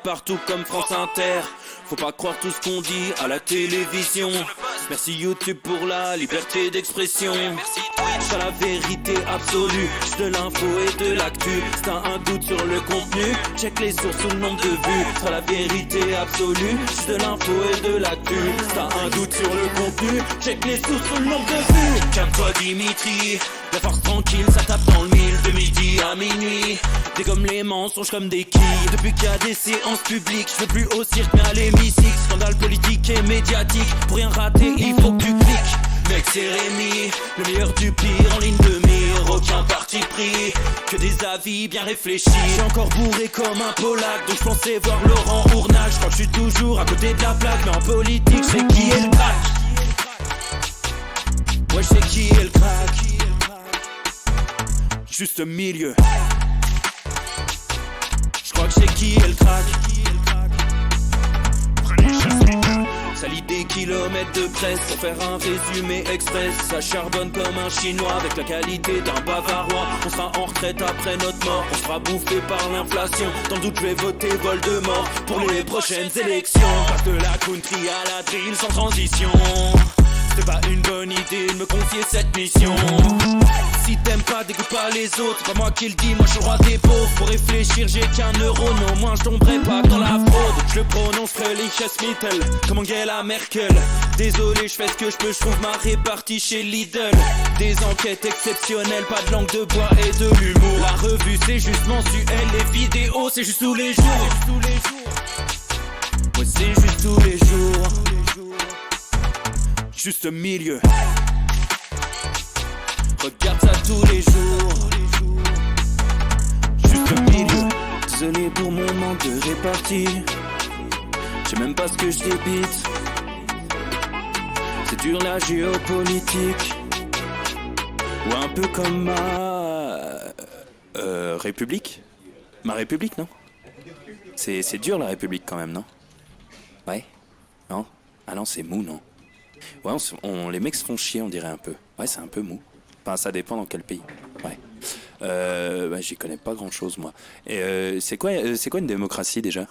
partout comme France Inter. Faut pas croire tout ce qu'on dit à la télévision. Merci YouTube pour la liberté d'expression. T'as la vérité absolue, juste de l'info et de l'actu. Si t'as un doute sur le contenu, check les sources ou le nombre de vues. T'as la vérité absolue, juste de l'info et de l'actu. Si t'as un doute sur le contenu, check les sources ou le nombre de vues. Calme-toi Dimitri, la force tranquille, ça tape dans le mille. De midi à minuit, dégomme les mensonges comme des quilles. Depuis qu'il y a des séances publiques, je veux plus au cirque mais à l'hémicycle. Scandale politique et médiatique, pour rien rater il faut que tu cliques. Mec c'est Rémi, le meilleur du pire en ligne de mire. Aucun parti pris, que des avis bien réfléchis. J'suis encore bourré comme un Polac, donc j'pensais voir Laurent Ournal. J'crois que j'suis toujours à côté de la plaque, mais en politique j'sais qui est le crack. Ouais j'sais qui est le crack. Juste milieu. J'crois que j'sais qui est le crack. Ça lit des kilomètres de presse pour faire un résumé express. Ça charbonne comme un chinois avec la qualité d'un bavarois. On sera en retraite après notre mort, on sera bouffé par l'inflation. Dans le doute je vais voter Voldemort pour les prochaines élections. Passe de la country à la drill sans transition. C'est pas une bonne idée de me confier cette mission. Si t'aimes pas, dégoûte pas les autres. C'est pas moi qui le dis, moi je suis le roi des pauvres. Pour réfléchir, j'ai qu'un euro, non, moi je tomberai pas dans la fraude. Je le prononce Lichesmittel, comme Angela Merkel. Désolé, je fais ce que je peux, je trouve ma répartie chez Lidl. Des enquêtes exceptionnelles, pas de langue de bois et de l'humour. La revue c'est juste mensuel, les vidéos c'est juste tous les jours. Ouais, c'est juste tous les jours. Juste milieu. Regarde ça tous les jours. Juste milieu. Désolé pour mon manque de répartie. Je sais même pas ce que je débite. C'est dur la géopolitique. Ou un peu comme ma... République. Ma République, non? C'est dur la République quand même, non? Ouais? Non? Ah non, c'est mou, non? Ouais, les mecs se font chier, on dirait un peu. Ouais, c'est un peu mou. Enfin, ça dépend dans quel pays. Ouais. Bah, j'y connais pas grand-chose, moi. Et c'est quoi une démocratie, déjà ?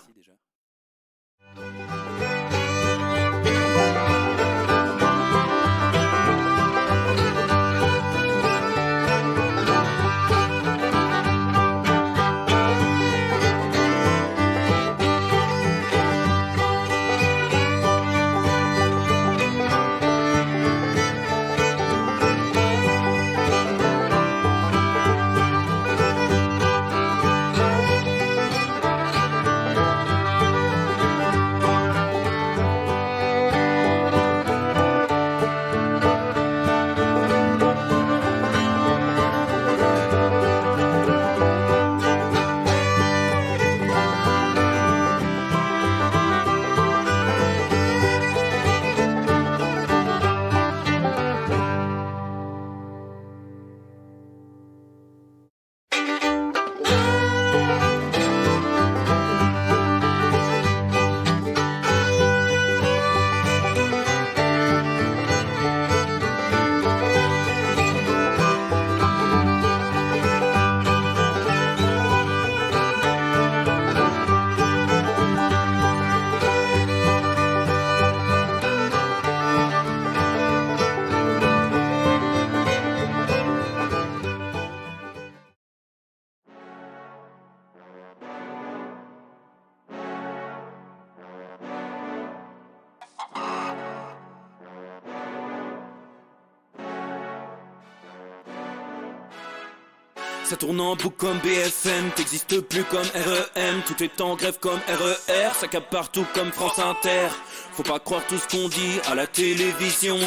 Ça tourne en boucle comme BFM, t'existes plus comme REM. Tout est en grève comme RER, ça capte partout comme France Inter. Faut pas croire tout ce qu'on dit à la télévision.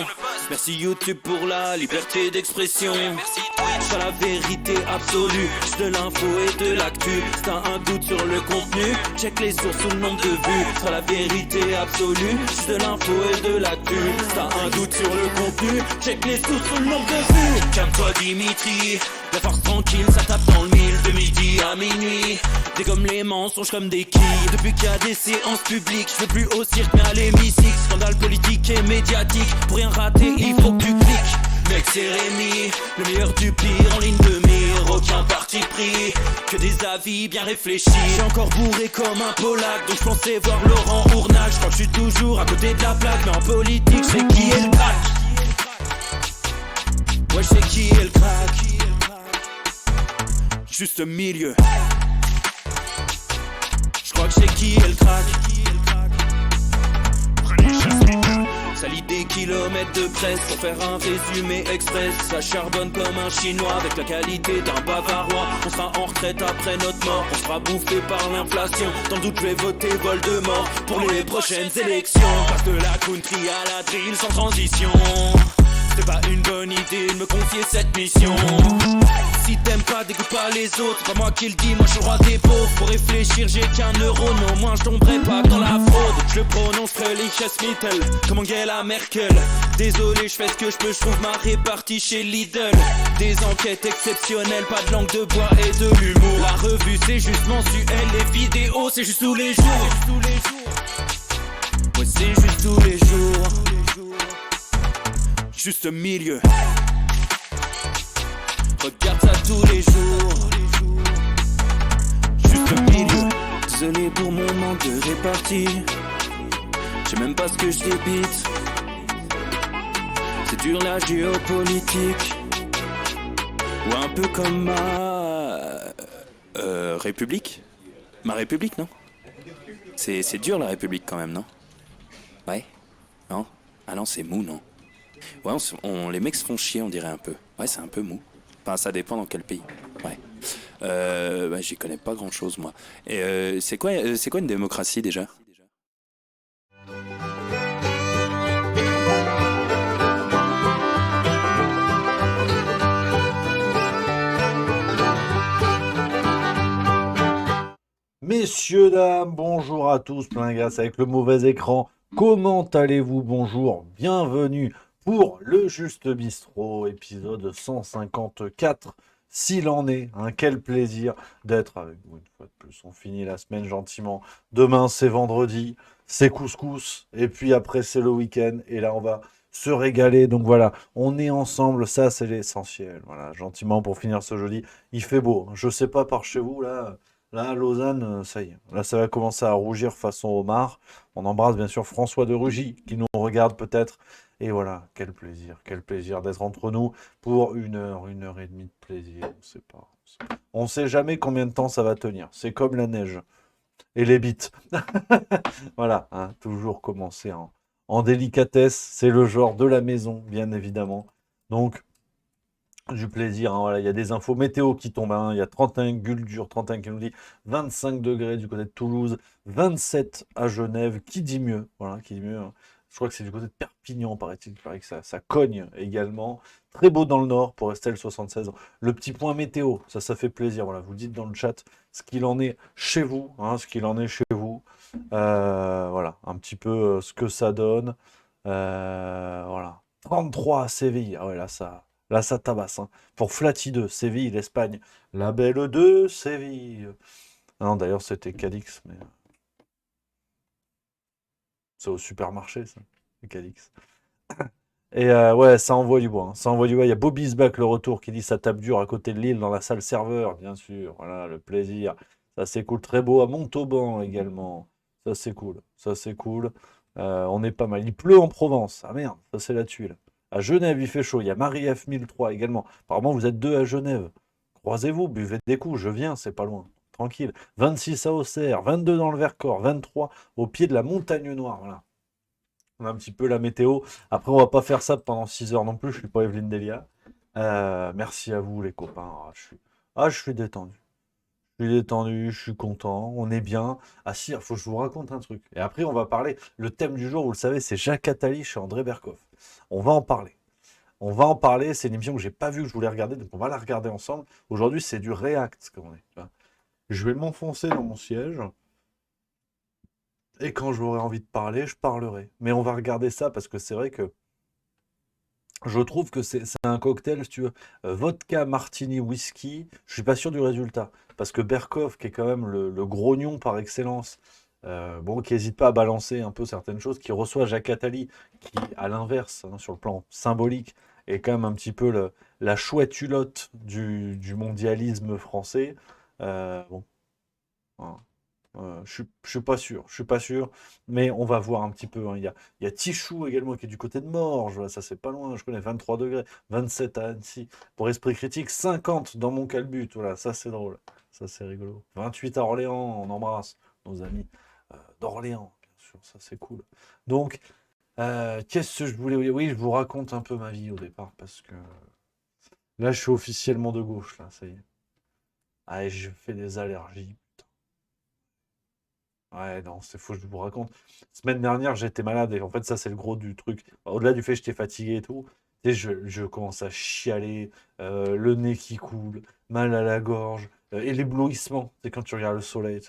Merci YouTube pour la liberté d'expression. T'as la vérité absolue, juste de l'info et de l'actu. Si t'as un doute sur le contenu, check les sources ou le nombre de vues. T'as la vérité absolue, juste de l'info et de l'actu. Si t'as un doute sur le contenu, check les sources ou le nombre de vues. Calme-toi Dimitri, la force tranquille, ça tape dans le mille. De midi à minuit, dégomme les mensonges comme des quilles. Depuis qu'il y a des séances publiques, je veux plus au cirque mais à l'hémicycle. Scandale politique et médiatique, pour rien rater il faut que tu cliques. Mec c'est Rémi, le meilleur du pire en ligne de mire. aucun parti pris, que des avis bien réfléchis. J'ai encore bourré comme un Polac, donc je pensais voir Laurent Ournac. Je crois que je suis toujours à côté de la plaque, mais en politique je sais qui est le crack. Ouais, je sais qui est le crack. Juste milieu. Je crois que je sais qui est le crack. Ça lit des kilomètres de presse pour faire un résumé express. Ça charbonne comme un chinois avec la qualité d'un bavarois. On sera en retraite après notre mort, on sera bouffé par l'inflation. Dans le doute je vais voter Voldemort pour les prochaines élections. Passe de la country à la drill sans transition. C'est pas une bonne idée de me confier cette mission. Si t'aimes pas, dégoûte pas les autres. C'est pas moi qui le dis, moi je suis le roi des pauvres. Pour réfléchir, j'ai qu'un euro, mais au moins je tomberai pas dans la fraude. Je le prononcerai Lichesmittel, comme Angela Merkel. Désolé, je fais ce que je peux, je trouve ma répartie chez Lidl. Des enquêtes exceptionnelles, pas de langue de bois et de l'humour. La revue c'est juste mensuel, les vidéos c'est juste tous les jours. Ouais, c'est juste tous les jours. Juste milieu. Regarde ça tous les jours. Juste milieu. Désolé pour mon manque de répartie. Je sais même pas ce que je débite. C'est dur la géopolitique. Ou un peu comme ma République. Ma République, non? C'est dur la République quand même, non? Ouais? Non? Ah non, c'est mou, non? Ouais, les mecs se font chier, on dirait un peu. Ouais, c'est un peu mou. Enfin, ça dépend dans quel pays. Ouais. Bah, j'y connais pas grand-chose, moi. Et c'est quoi une démocratie, déjà? Messieurs, dames, bonjour à tous, plein grâce avec le mauvais écran. Comment allez-vous? Bonjour, bienvenue pour le Juste Bistrot, épisode 154. S'il en est, quel plaisir d'être avec vous une fois de plus. On finit la semaine gentiment. Demain, c'est vendredi, c'est couscous, et puis après, c'est le week-end, et là, on va se régaler. Donc voilà, on est ensemble, ça, c'est l'essentiel. Voilà, gentiment pour finir ce jeudi. Il fait beau, je sais pas par chez vous, là... Là, Lausanne, ça y est. Là, ça va commencer à rougir façon homard. On embrasse bien sûr François de Rugy qui nous regarde peut-être. Et voilà, quel plaisir d'être entre nous pour une heure et demie de plaisir. On sait pas. On sait jamais combien de temps ça va tenir. C'est comme la neige et les bites. Voilà, toujours commencer en délicatesse. C'est le genre de la maison, bien évidemment. Donc, du plaisir, voilà, il y a des infos météo qui tombent, il y a 31 Guldur, 31 qui nous dit 25 degrés du côté de Toulouse, 27 à Genève, qui dit mieux, voilà, qui dit mieux, Je crois que c'est du côté de Perpignan, paraît-il, il paraît que ça cogne également, très beau dans le nord pour Estelle 76, le petit point météo, ça fait plaisir, voilà, vous dites dans le chat ce qu'il en est chez vous, voilà, un petit peu ce que ça donne, voilà, 33 à Séville, ah ouais, là, ça tabasse. Pour Flatty 2, Séville, l'Espagne. La belle de Séville. Non, d'ailleurs, c'était Cadix, mais... C'est au supermarché, ça, le Cadix. Et ouais, ça envoie du bois. Ça envoie du bois. Il y a Bobby's Back, le retour, qui dit ça tape dur à côté de Lille, dans la salle serveur, bien sûr. Voilà, le plaisir. Ça, c'est cool. Très beau à Montauban, également. Ça, c'est cool. On est pas mal. Il pleut en Provence. Ah merde, ça, c'est la tuile. À Genève, il fait chaud. Il y a Marie F 1003 également. Apparemment, vous êtes deux à Genève. Croisez-vous, buvez des coups. Je viens, c'est pas loin. Tranquille. 26 à Auxerre, 22 dans le Vercors, 23 au pied de la Montagne Noire. Voilà. On a un petit peu la météo. Après, on va pas faire ça pendant 6 heures non plus. Je suis pas Evelyne Delia. Merci à vous, les copains. Je suis détendu. Je suis content, on est bien. Ah si, il faut que je vous raconte un truc. Et après, on va parler. Le thème du jour, vous le savez, c'est Jacques Attali chez André Berkoff. On va en parler. C'est une émission que j'ai pas vue, que je voulais regarder, donc on va la regarder ensemble. Aujourd'hui, c'est du React, comme on dit. Je vais m'enfoncer dans mon siège. Et quand j'aurai envie de parler, je parlerai. Mais on va regarder ça parce que c'est vrai que je trouve que c'est un cocktail, si tu veux, vodka, martini, whisky. Je suis pas sûr du résultat. Parce que Berkoff, qui est quand même le grognon par excellence, qui n'hésite pas à balancer un peu certaines choses, qui reçoit Jacques Attali, qui, à l'inverse, sur le plan symbolique, est quand même un petit peu la chouette hulotte du mondialisme français. Bon, voilà. Je suis pas sûr, je suis pas sûr, mais on va voir un petit peu, hein. Il y a Tichou également qui est du côté de Morges, voilà, ça c'est pas loin, je connais 23 degrés, 27 à Annecy. Pour Esprit Critique, 50 dans mon calbut, voilà, ça c'est drôle, ça c'est rigolo. 28 à Orléans, on embrasse nos amis d'Orléans, bien sûr, ça c'est cool. Donc, qu'est-ce que je voulais vous dire? Oui, je vous raconte un peu ma vie au départ, parce que là je suis officiellement de gauche, là, ça y est. Ah, et je fais des allergies. Ouais, non, c'est faux, je vous raconte. Semaine dernière, j'étais malade et en fait, ça, c'est le gros du truc. Au-delà du fait que j'étais fatigué et tout, tu sais, je commence à chialer, le nez qui coule, mal à la gorge, et l'éblouissement, c'est quand tu regardes le soleil.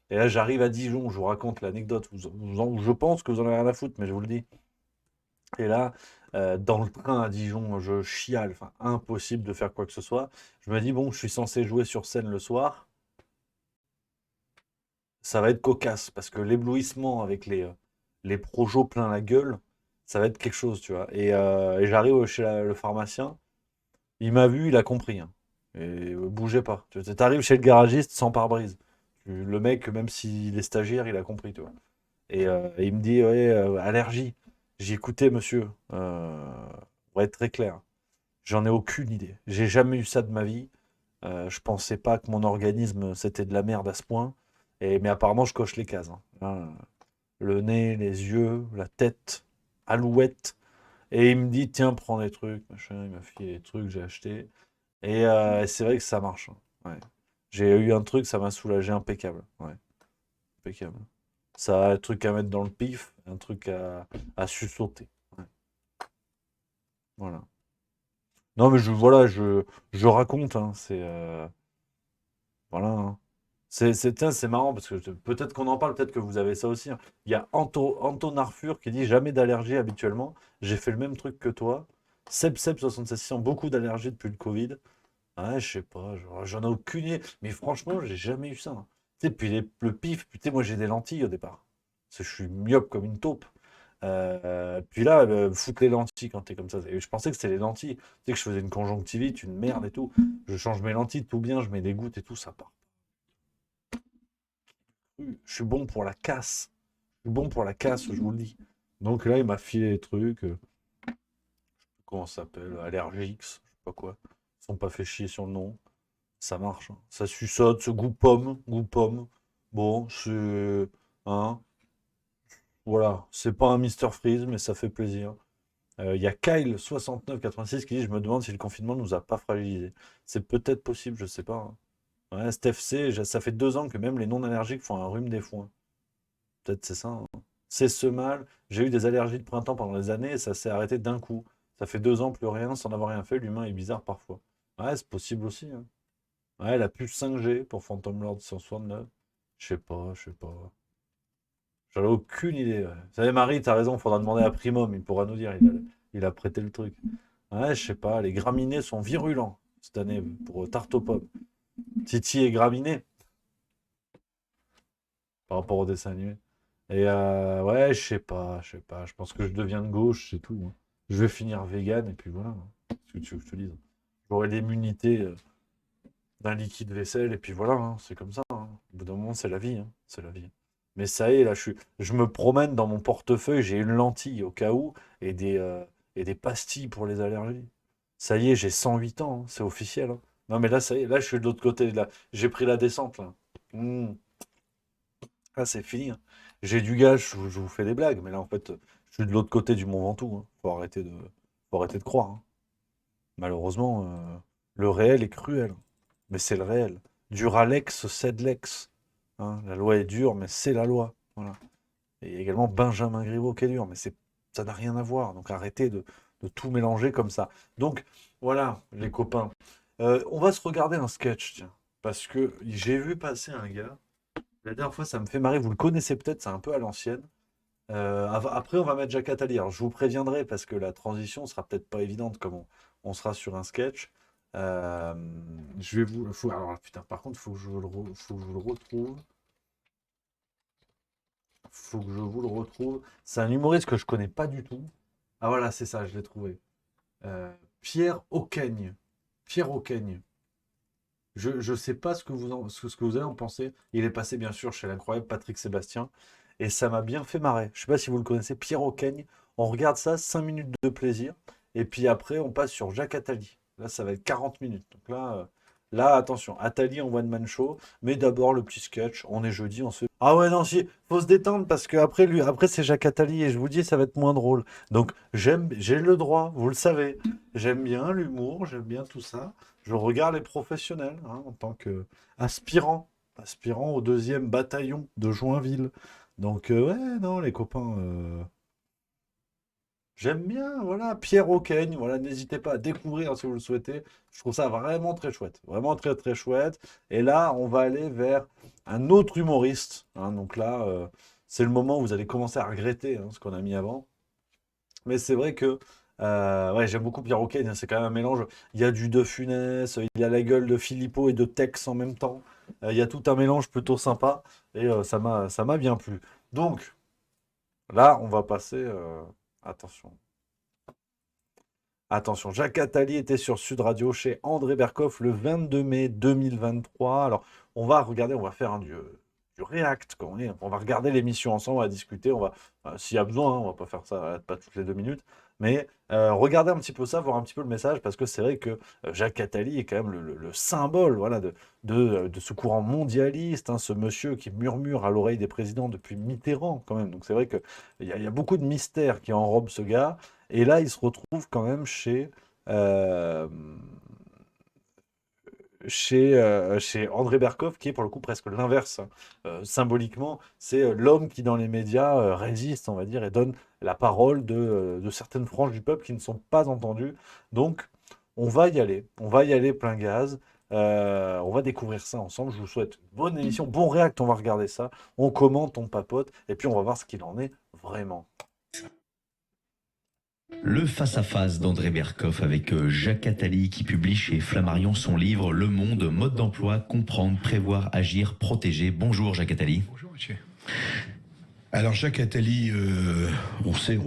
Et là, j'arrive à Dijon, je vous raconte l'anecdote, je pense que vous en avez rien à foutre, mais je vous le dis. Et là, dans le train à Dijon, je chiale, enfin, impossible de faire quoi que ce soit. Je me dis, bon, je suis censé jouer sur scène le soir. Ça va être cocasse parce que l'éblouissement avec les projos plein la gueule, ça va être quelque chose, tu vois. Et j'arrive chez le pharmacien, il m'a vu, il a compris, hein. Et bougez pas. Tu arrives chez le garagiste sans pare-brise. Le mec, même s'il est stagiaire, il a compris, tu vois. Et il me dit, ouais, allergie. J'ai écouté, monsieur, pour être très clair, j'en ai aucune idée. J'ai jamais eu ça de ma vie. Je pensais pas que mon organisme c'était de la merde à ce point. Mais apparemment, je coche les cases, hein. Hein, le nez, les yeux, la tête, alouette. Et il me dit, tiens, prends des trucs, machin. Il m'a filé des trucs, j'ai acheté. Et c'est vrai que ça marche, hein. Ouais. J'ai eu un truc, ça m'a soulagé impeccable. Ouais, impeccable. Ça a un truc à mettre dans le pif, un truc à sursauter. Ouais, voilà. Non, mais je raconte, hein, voilà, hein. Tiens, c'est marrant parce que peut-être qu'on en parle, peut-être que vous avez ça aussi, hein. Il y a Anton Arfur qui dit jamais d'allergie habituellement. J'ai fait le même truc que toi. Seb 66600, beaucoup d'allergies depuis le Covid. Ah, je sais pas, j'en ai aucune idée. Mais franchement, j'ai jamais eu ça, hein. Tu sais, puis le pif, putain, moi j'ai des lentilles au départ. Parce que je suis myope comme une taupe. Puis là, foutre les lentilles quand t'es comme ça. Et je pensais que c'était les lentilles. Tu sais que je faisais une conjonctivite, une merde et tout. Je change mes lentilles, tout bien, je mets des gouttes et tout, ça part. Je suis bon pour la casse. Je suis bon pour la casse, je vous le dis. Donc là, il m'a filé des trucs. Comment ça s'appelle? Allergix, je sais pas quoi. Ils sont pas fait chier sur le nom. Ça marche, hein. Ça suçote, ce goût pomme, goût pomme. Bon, c'est. Hein, voilà. C'est pas un Mister Freeze, mais ça fait plaisir. Il y a Kyle6986 qui dit: je me demande si le confinement nous a pas fragilisés. C'est peut-être possible, je sais pas, hein. Ouais, Steph C, ça fait 2 ans que même les non-allergiques font un rhume des foins. Peut-être c'est ça, hein. C'est ce mal. J'ai eu des allergies de printemps pendant des années et ça s'est arrêté d'un coup. Ça fait 2 ans, plus rien, sans avoir rien fait. L'humain est bizarre parfois. Ouais, c'est possible aussi, hein. Ouais, la puce 5G pour Phantom Lord 169. Je sais pas, je sais pas. J'en ai aucune idée, ouais. Vous savez, Marie, t'as raison, faudra demander à Primum, il pourra nous dire. Il a prêté le truc. Ouais, je sais pas, les graminées sont virulents cette année pour tarte aux pommes. Titi est graminé par rapport au dessin animé. Ouais, je sais pas, je sais pas. Je pense que je deviens de gauche, c'est tout, hein. Je vais finir vegan et puis voilà, hein. Ce que tu veux que je te dise. J'aurai l'immunité d'un liquide vaisselle et puis voilà, hein. C'est comme ça, hein. Au bout d'un moment, c'est la vie, hein. C'est la vie. Mais ça y est, là, je me promène dans mon portefeuille, j'ai une lentille au cas où et des pastilles pour les allergies. Ça y est, j'ai 108 ans, hein. C'est officiel, hein. Non, mais là, ça y est, là, je suis de l'autre côté. Là. J'ai pris la descente, là. Ah, c'est fini, hein. J'ai du gage, je vous fais des blagues, mais là, en fait, je suis de l'autre côté du Mont Ventoux, hein. Faut arrêter de croire, hein. Malheureusement, le réel est cruel. Mais c'est le réel. Duralex, cède l'ex. Hein, la loi est dure, mais c'est la loi. Voilà. Et également Benjamin Griveaux qui est dur, mais ça n'a rien à voir. Donc arrêtez de tout mélanger comme ça. Donc voilà, les copains. On va se regarder un sketch, tiens. Parce que j'ai vu passer un gars. La dernière fois, ça me fait marrer. Vous le connaissez peut-être, c'est un peu à l'ancienne. Après, on va mettre Jacques Attali. Alors, je vous préviendrai parce que la transition sera peut-être pas évidente comme on sera sur un sketch. Euh, je vais vous. Alors, putain, par contre, faut que je le retrouve. Faut que je vous le retrouve. C'est un humoriste que je connais pas du tout. Ah voilà, c'est ça, je l'ai trouvé. Pierre Auqueigne. Pierre Auqueigne. Je sais pas ce que vous allez en penser. Il est passé bien sûr chez l'incroyable Patrick Sébastien et ça m'a bien fait marrer. Je sais pas si vous le connaissez, Pierre Auqueigne. On regarde ça, 5 minutes de plaisir et puis après on passe sur Jacques Attali. Là ça va être 40 minutes. Donc là attention, Attali en one man show, mais d'abord le petit sketch. On est jeudi, on se. Ah ouais non si, faut se détendre parce que après c'est Jacques Attali et je vous dis ça va être moins drôle. Donc j'ai le droit, vous le savez. J'aime bien l'humour, j'aime bien tout ça. Je regarde les professionnels en tant qu'aspirant au 2e bataillon de Joinville. Donc, ouais, non, les copains, j'aime bien, voilà, Pierre Auqueigne, voilà, n'hésitez pas à découvrir si vous le souhaitez. Je trouve ça vraiment très chouette, vraiment très très chouette. Et là, on va aller vers un autre humoriste. Donc là, c'est le moment où vous allez commencer à regretter ce qu'on a mis avant. Mais c'est vrai que ouais, j'aime beaucoup Pierre Roquet, c'est quand même un mélange. Il y a du De Funès, il y a la gueule de Philippot et de Tex en même temps. Il y a tout un mélange plutôt sympa et ça m'a bien plu. Donc là, on va passer. Attention. Attention, Jacques Attali était sur Sud Radio chez André Berkoff le 22 mai 2023. Alors, on va regarder, on va faire du react. On va regarder l'émission ensemble, on va discuter. S'il y a besoin, on va pas faire ça pas toutes les 2 minutes. Mais regardez un petit peu ça, voir un petit peu le message, parce que c'est vrai que Jacques Attali est quand même le symbole voilà, de ce courant mondialiste, ce monsieur qui murmure à l'oreille des présidents depuis Mitterrand quand même. Donc c'est vrai qu'il y a beaucoup de mystères qui enrobent ce gars. Et là, il se retrouve quand même euh, chez André Berkoff, qui est pour le coup presque l'inverse. Symboliquement, c'est l'homme qui, dans les médias, résiste, on va dire, et donne la parole de certaines franges du peuple qui ne sont pas entendues. Donc, on va y aller plein gaz. On va découvrir ça ensemble. Je vous souhaite une bonne émission, bon react, on va regarder ça. On commente, on papote, et puis on va voir ce qu'il en est vraiment. Le face-à-face d'André Berkoff avec Jacques Attali qui publie chez Flammarion son livre Le Monde, mode d'emploi, comprendre, prévoir, agir, protéger. Bonjour Jacques Attali. Bonjour monsieur. Alors Jacques Attali, on sait,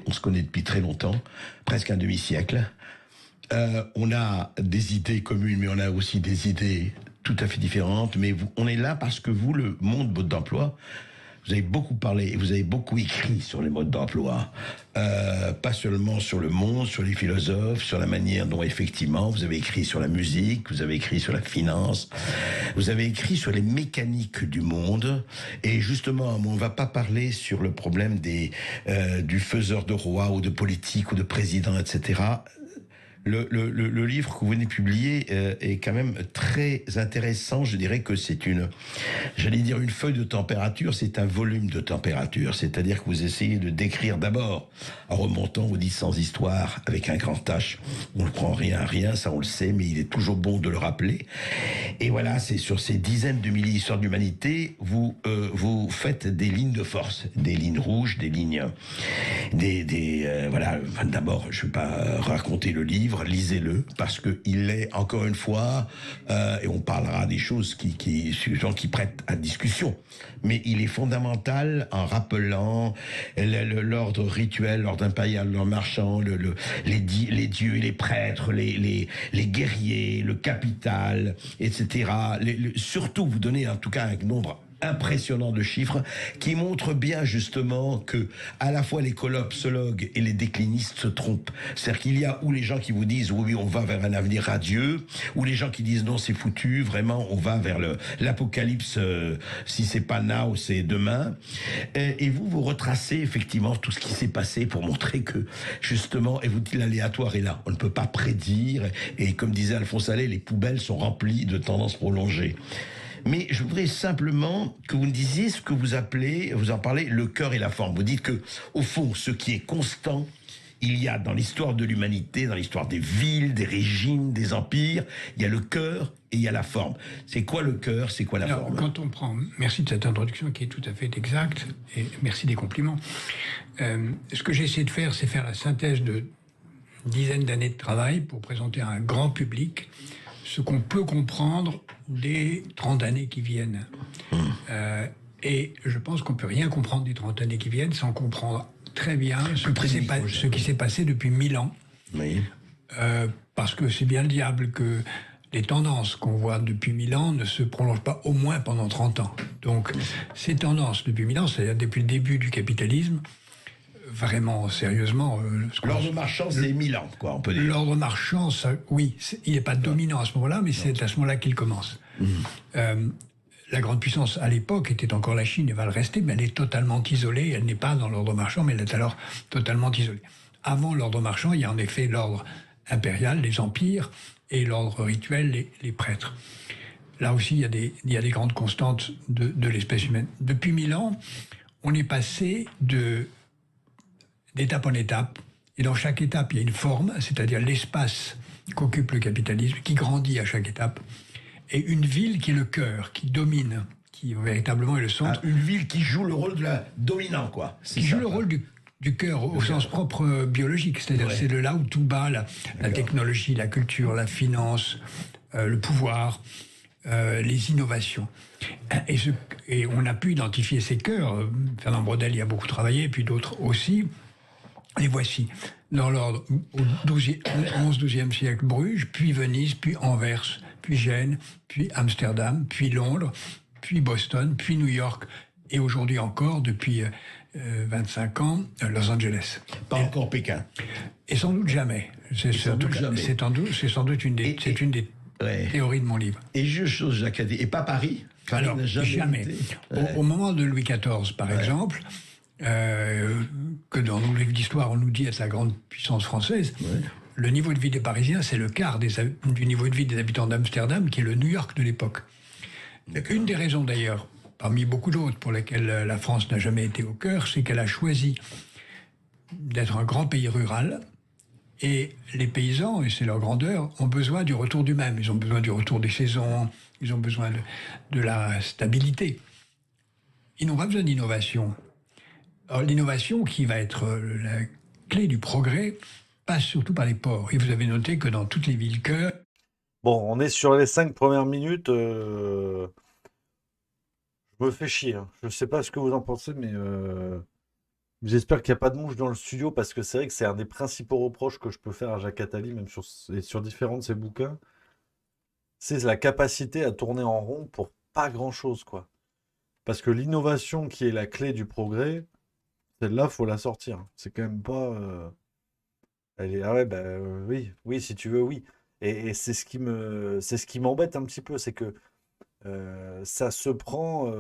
on se connaît depuis très longtemps, presque un demi-siècle. On a des idées communes, mais on a aussi des idées tout à fait différentes. Mais on est là parce que vous, le monde mode d'emploi, vous avez beaucoup parlé et vous avez beaucoup écrit sur les modes d'emploi. Pas seulement sur le monde, sur les philosophes, sur la manière dont effectivement vous avez écrit sur la musique, vous avez écrit sur la finance, vous avez écrit sur les mécaniques du monde. Et justement, on ne va pas parler sur le problème du faiseur de roi ou de politique ou de président, etc. Le livre que vous venez de publier est quand même très intéressant. Je dirais que c'est une feuille de température, c'est un volume de température. C'est-à-dire que vous essayez de décrire d'abord, en remontant, vous dites sans histoire, avec un grand H. On ne prend rien à rien, ça on le sait, mais il est toujours bon de le rappeler. Et voilà, c'est sur ces dizaines de milliers d'histoires d'humanité, vous faites des lignes de force, des lignes rouges, des lignes... voilà, d'abord, je ne vais pas raconter le livre, lisez-le, parce qu'il est, encore une fois, et on parlera des choses qui prêtent à discussion, mais il est fondamental en rappelant l'ordre rituel, l'ordre impérial, l'ordre marchand, les dieux et les prêtres, les guerriers, le capital, etc. Surtout, vous donnez en tout cas un nombre impressionnant de chiffres qui montrent bien justement que à la fois les collapsologues et les déclinistes se trompent. C'est-à-dire qu'il y a ou les gens qui vous disent oui on va vers un avenir radieux, ou les gens qui disent non c'est foutu, vraiment on va vers l'apocalypse, si c'est pas now c'est demain. Et vous retracez effectivement tout ce qui s'est passé pour montrer que justement, et vous dites l'aléatoire est là, on ne peut pas prédire, et comme disait Alphonse Allais, les poubelles sont remplies de tendances prolongées. Mais je voudrais simplement que vous me disiez ce que vous en parlez, le cœur et la forme. Vous dites que, au fond, ce qui est constant, il y a dans l'histoire de l'humanité, dans l'histoire des villes, des régimes, des empires, il y a le cœur et il y a la forme. C'est quoi le cœur, c'est quoi la forme ? Quand on prend... Merci de cette introduction qui est tout à fait exacte, et merci des compliments. Ce que j'ai essayé de faire, c'est faire la synthèse de dizaines d'années de travail pour présenter à un grand public ce qu'on peut comprendre des 30 années qui viennent. Et je pense qu'on ne peut rien comprendre des 30 années qui viennent sans comprendre très bien ce qui s'est passé depuis 1000 ans. Oui. Parce que c'est bien le diable que les tendances qu'on voit depuis 1000 ans ne se prolongent pas au moins pendant 30 ans. Donc, ces tendances depuis 1000 ans, c'est-à-dire depuis le début du capitalisme, vraiment sérieusement... L'ordre marchand, c'est 1000 ans, quoi, on peut dire. L'ordre marchand, oui, il n'est pas dominant à ce moment-là, mais c'est à ce moment-là qu'il commence. La grande puissance, à l'époque, était encore la Chine et va le rester, mais elle est totalement isolée. Elle n'est pas dans l'ordre marchand, mais elle est alors totalement isolée. Avant l'ordre marchand, il y a en effet l'ordre impérial, les empires, et l'ordre rituel, les prêtres. Là aussi, il y a des grandes constantes de l'espèce humaine. Depuis 1000 ans, on est passé d'étape en étape, et dans chaque étape, il y a une forme, c'est-à-dire l'espace qu'occupe le capitalisme, qui grandit à chaque étape, et une ville qui est le cœur, qui domine, qui véritablement est le centre. Une ville qui joue le rôle de la dominant, quoi. Qui joue le rôle du cœur au sens propre biologique, c'est-à-dire c'est de là où tout bat, la technologie, la culture, la finance, le pouvoir, les innovations. Et on a pu identifier ces cœurs. Fernand Braudel y a beaucoup travaillé, et puis d'autres aussi. Les voici dans l'ordre au 11e siècle, Bruges, puis Venise, puis Anvers, puis Gênes, puis Amsterdam, puis Londres, puis Boston, puis New York, et aujourd'hui encore, depuis 25 ans, Los Angeles. Pas encore Pékin. Et sans doute jamais. C'est sans doute une des théories de mon livre. Et juste chose, Jacques Attali. Et pas Paris? Alors, jamais. Au moment de Louis XIV, par exemple, que dans nos livres d'histoire, on nous dit être la grande puissance française, le niveau de vie des Parisiens, c'est le quart du niveau de vie des habitants d'Amsterdam, qui est le New York de l'époque. Une des raisons, d'ailleurs, parmi beaucoup d'autres pour lesquelles la France n'a jamais été au cœur, c'est qu'elle a choisi d'être un grand pays rural, et les paysans, et c'est leur grandeur, ont besoin du retour du même. Ils ont besoin du retour des saisons, ils ont besoin de la stabilité. Ils n'ont pas besoin d'innovation. Alors, l'innovation, qui va être la clé du progrès, passe surtout par les ports. Et vous avez noté que dans toutes les villes-cœurs... Bon, on est sur les 5 premières minutes. Je me fais chier. Je ne sais pas ce que vous en pensez, mais j'espère qu'il n'y a pas de mouche dans le studio, parce que c'est vrai que c'est un des principaux reproches que je peux faire à Jacques Attali, même sur différents de ses bouquins. C'est la capacité à tourner en rond pour pas grand-chose, quoi. Parce que l'innovation, qui est la clé du progrès, celle-là, faut la sortir. C'est quand même pas... Elle est... Ah ouais, oui, si tu veux, oui. Et c'est ce qui m'embête un petit peu, c'est que ça se prend...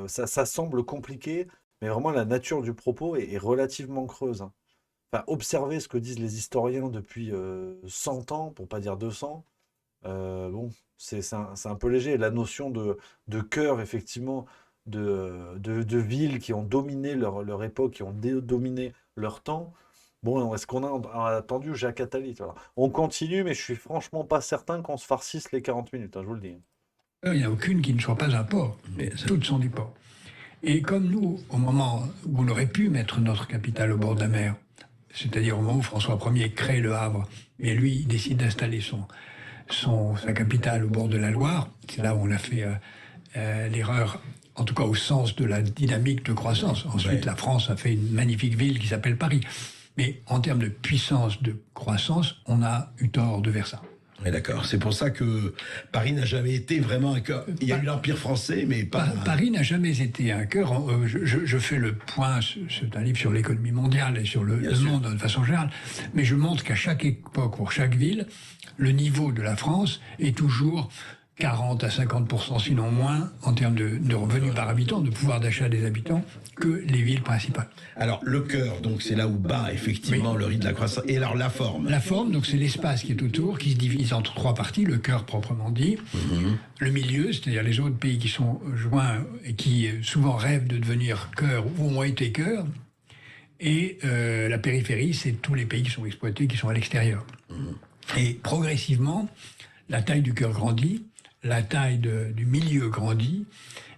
ça semble compliqué, mais vraiment la nature du propos est relativement creuse. Enfin, observez ce que disent les historiens depuis 100 ans, pour pas dire 200. Bon, c'est un peu léger. La notion de cœur, effectivement, de villes qui ont dominé leur époque, qui ont dominé leur temps. Bon, est-ce qu'on a attendu Jacques Attali? On continue, mais je suis franchement pas certain qu'on se farcisse les 40 minutes, je vous le dis. Il n'y en a aucune qui ne soit pas un port, mais toutes sont du port. Et comme nous, au moment où on aurait pu mettre notre capitale au bord de la mer, c'est-à-dire au moment où François Ier crée le Havre, et lui, il décide d'installer sa capitale au bord de la Loire, c'est là où on a fait l'erreur, en tout cas au sens de la dynamique de croissance. Ensuite, la France a fait une magnifique ville qui s'appelle Paris. Mais en termes de puissance de croissance, on a eu tort de faire ça. Oui, d'accord. C'est pour ça que Paris n'a jamais été vraiment un cœur. Il y a eu l'Empire français, mais pas... Paris n'a jamais été un cœur. Je fais le point, c'est un livre sur l'économie mondiale et sur le monde de façon générale, mais je montre qu'à chaque époque, pour chaque ville, le niveau de la France est toujours 40 à 50%, sinon moins, en termes de revenus par habitant, de pouvoir d'achat des habitants, que les villes principales. Alors, le cœur, donc c'est là où bat effectivement le rythme de la croissance. Et alors, la forme? La forme, donc c'est l'espace qui est autour, qui se divise entre 3 parties, le cœur proprement dit, le milieu, c'est-à-dire les autres pays qui sont joints et qui souvent rêvent de devenir cœur ou ont été cœur, et la périphérie, c'est tous les pays qui sont exploités, qui sont à l'extérieur. Et progressivement, la taille du cœur grandit, la taille du milieu grandit,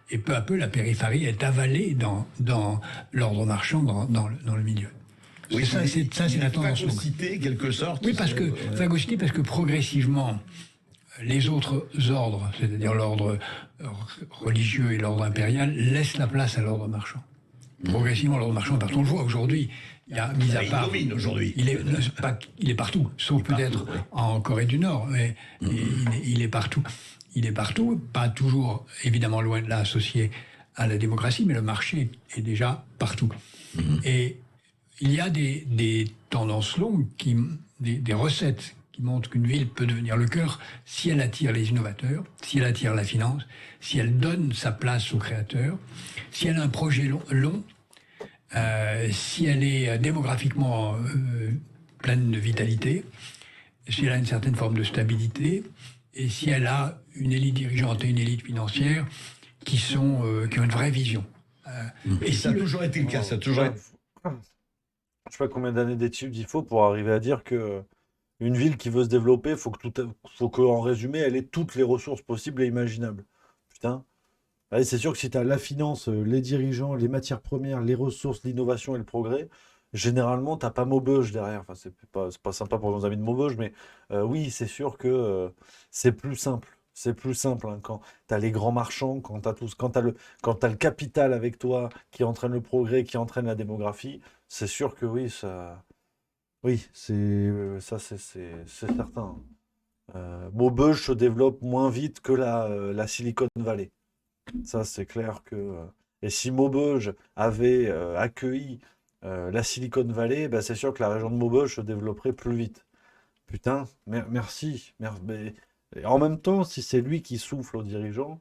et peu à peu, la périphérie est avalée dans l'ordre marchand, dans le milieu. Oui, c'est la tendance. Phagocyté, quelque sorte. Oui, phagocyté, parce que progressivement, les autres ordres, c'est-à-dire l'ordre religieux et l'ordre impérial, laissent la place à l'ordre marchand. progressivement l'ordre marchand, parce qu'on le voit aujourd'hui. Il y a, mis à Il part, domine aujourd'hui. il est partout, sauf peut-être en Corée du Nord, mais il est partout. Il est partout, pas toujours, évidemment, loin de là, associé à la démocratie, mais le marché est déjà partout. Et il y a des tendances longues, des recettes qui montrent qu'une ville peut devenir le cœur si elle attire les innovateurs, si elle attire la finance, si elle donne sa place aux créateurs, si elle a un projet long, si elle est démographiquement pleine de vitalité, si elle a une certaine forme de stabilité, et si elle a une élite dirigeante et une élite financière qui ont une vraie vision. Et ça a toujours été le cas, ça a toujours été... Je sais pas combien d'années d'études il faut pour arriver à dire que une ville qui veut se développer, faut que en résumé, elle ait toutes les ressources possibles et imaginables. Putain. Allez, c'est sûr que si tu as la finance, les dirigeants, les matières premières, les ressources, l'innovation et le progrès, généralement, t'as pas Maubeuge derrière. Enfin, c'est pas sympa pour nos amis de Maubeuge, mais oui, c'est sûr que c'est plus simple. C'est plus simple hein, quand tu as les grands marchands, quand tu as le capital avec toi qui entraîne le progrès, qui entraîne la démographie. C'est sûr que oui, c'est certain. Maubeuge se développe moins vite que la Silicon Valley. Ça, c'est clair que. Et si Maubeuge avait accueilli la Silicon Valley, bah, c'est sûr que la région de Maubeuge se développerait plus vite. Putain, merci. Mais et en même temps, si c'est lui qui souffle aux dirigeants,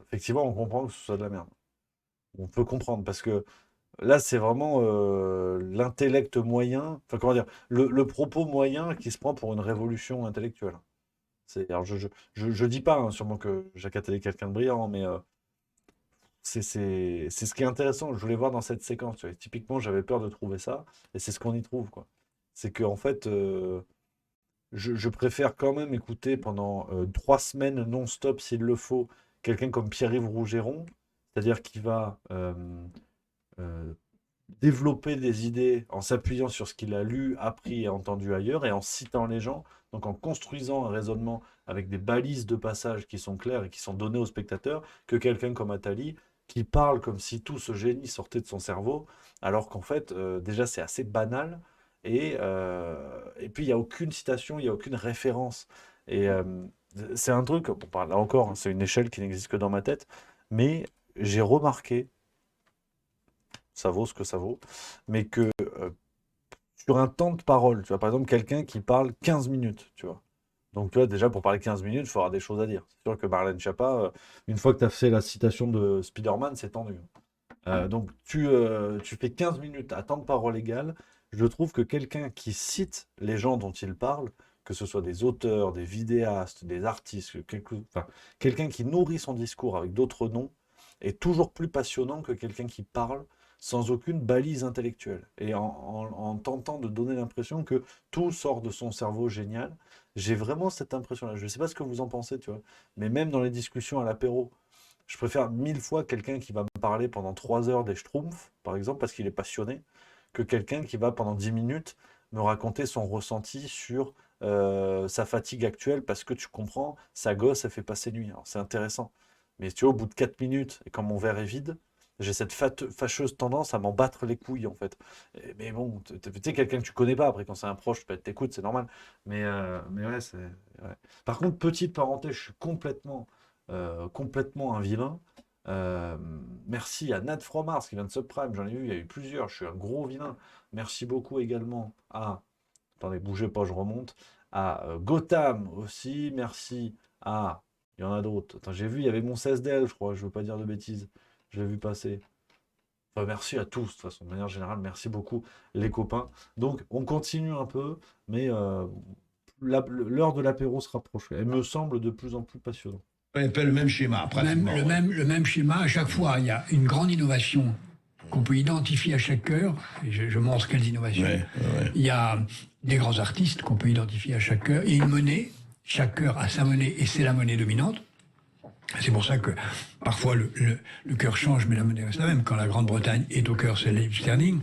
effectivement, on comprend que ce soit de la merde. On peut comprendre parce que. Là, c'est vraiment l'intellect moyen, enfin comment dire, le propos moyen qui se prend pour une révolution intellectuelle. Alors je dis pas hein, sûrement que Jacques Attali est quelqu'un de brillant, mais c'est ce qui est intéressant. Je voulais voir dans cette séquence. Tu vois. Typiquement, j'avais peur de trouver ça, et c'est ce qu'on y trouve, quoi. C'est que en fait, je préfère quand même écouter pendant 3 semaines non-stop, s'il le faut, quelqu'un comme Pierre-Yves Rougeron, c'est-à-dire qui va développer des idées en s'appuyant sur ce qu'il a lu, appris et entendu ailleurs et en citant les gens, donc en construisant un raisonnement avec des balises de passage qui sont claires et qui sont données aux spectateurs, que quelqu'un comme Attali qui parle comme si tout ce génie sortait de son cerveau, alors qu'en fait, déjà c'est assez banal et puis il n'y a aucune citation, il n'y a aucune référence. Et c'est un truc, bon, là encore, hein, c'est une échelle qui n'existe que dans ma tête, mais j'ai remarqué ça vaut ce que ça vaut, mais que sur un temps de parole, tu vois, par exemple, quelqu'un qui parle 15 minutes, tu vois. Donc, tu vois, déjà, pour parler 15 minutes, il faudra des choses à dire. C'est sûr que Marlène Schiappa, une fois que tu as fait la citation de Spider-Man, c'est tendu. Donc, tu fais 15 minutes à temps de parole égal. Je trouve que quelqu'un qui cite les gens dont il parle, que ce soit des auteurs, des vidéastes, des artistes, quelqu'un qui nourrit son discours avec d'autres noms, est toujours plus passionnant que quelqu'un qui parle sans aucune balise intellectuelle, et en tentant de donner l'impression que tout sort de son cerveau génial. J'ai vraiment cette impression-là. Je ne sais pas ce que vous en pensez, tu vois, mais même dans les discussions à l'apéro, je préfère 1000 fois quelqu'un qui va me parler pendant 3 heures des Schtroumpfs, par exemple, parce qu'il est passionné, que quelqu'un qui va pendant 10 minutes me raconter son ressenti sur sa fatigue actuelle, parce que tu comprends, sa gosse, elle fait pas ses nuits. Alors c'est intéressant. Mais tu vois, au bout de 4 minutes, et quand mon verre est vide, j'ai cette fâcheuse tendance à m'en battre les couilles, en fait. Mais bon, tu sais, quelqu'un que tu connais pas, après, quand c'est un proche, peut-être t'écoutes, c'est normal. Mais ouais, c'est... Ouais. Par contre, petite parenthèse, je suis complètement un vilain. Merci à Nat Fromars qui vient de Subprime, j'en ai vu, il y a eu plusieurs, je suis un gros vilain. Merci beaucoup également à... Attendez, bougez pas, je remonte. À Gotham aussi, merci à... Il y en a d'autres. Attends, j'ai vu, il y avait mon 16DL, je crois, je veux pas dire de bêtises. Je l'ai vu passer. Enfin, merci à tous, de toute façon, de manière générale, merci beaucoup, les copains. Donc, on continue un peu, mais l'heure de l'apéro se rapproche. Elle me semble de plus en plus passionnante. Un peu le même schéma, pratiquement. Le même schéma, à chaque fois, il y a une grande innovation qu'on peut identifier à chaque heure. Et je montre quelles innovations. Ouais. Il y a des grands artistes qu'on peut identifier à chaque heure. Il y a une monnaie. Chaque heure a sa monnaie et c'est la monnaie dominante. C'est pour ça que parfois le cœur change, mais la monnaie reste la même. Quand la Grande-Bretagne est au cœur, c'est le livre sterling.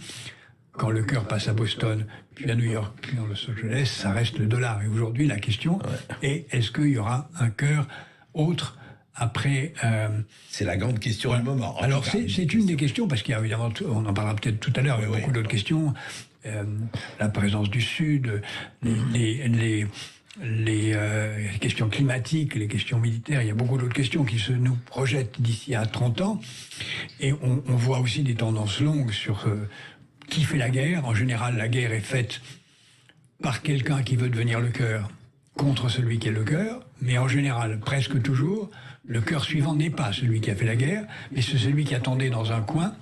Quand le cœur passe à Boston, puis à New York, puis dans Los Angeles, ça reste le dollar. Et aujourd'hui, la question est, est-ce qu'il y aura un cœur autre Après... C'est la grande question du moment. Alors, c'est une des questions, parce qu'il y a évidemment, on en parlera peut-être tout à l'heure, il y a beaucoup d'autres questions. La présence du Sud, les questions climatiques, les questions militaires, il y a beaucoup d'autres questions qui se nous projettent d'ici à 30 ans. Et on voit aussi des tendances longues sur qui fait la guerre. En général, la guerre est faite par quelqu'un qui veut devenir le cœur contre celui qui est le cœur. Mais en général, presque toujours, le cœur suivant n'est pas celui qui a fait la guerre, mais c'est celui qui attendait dans un coin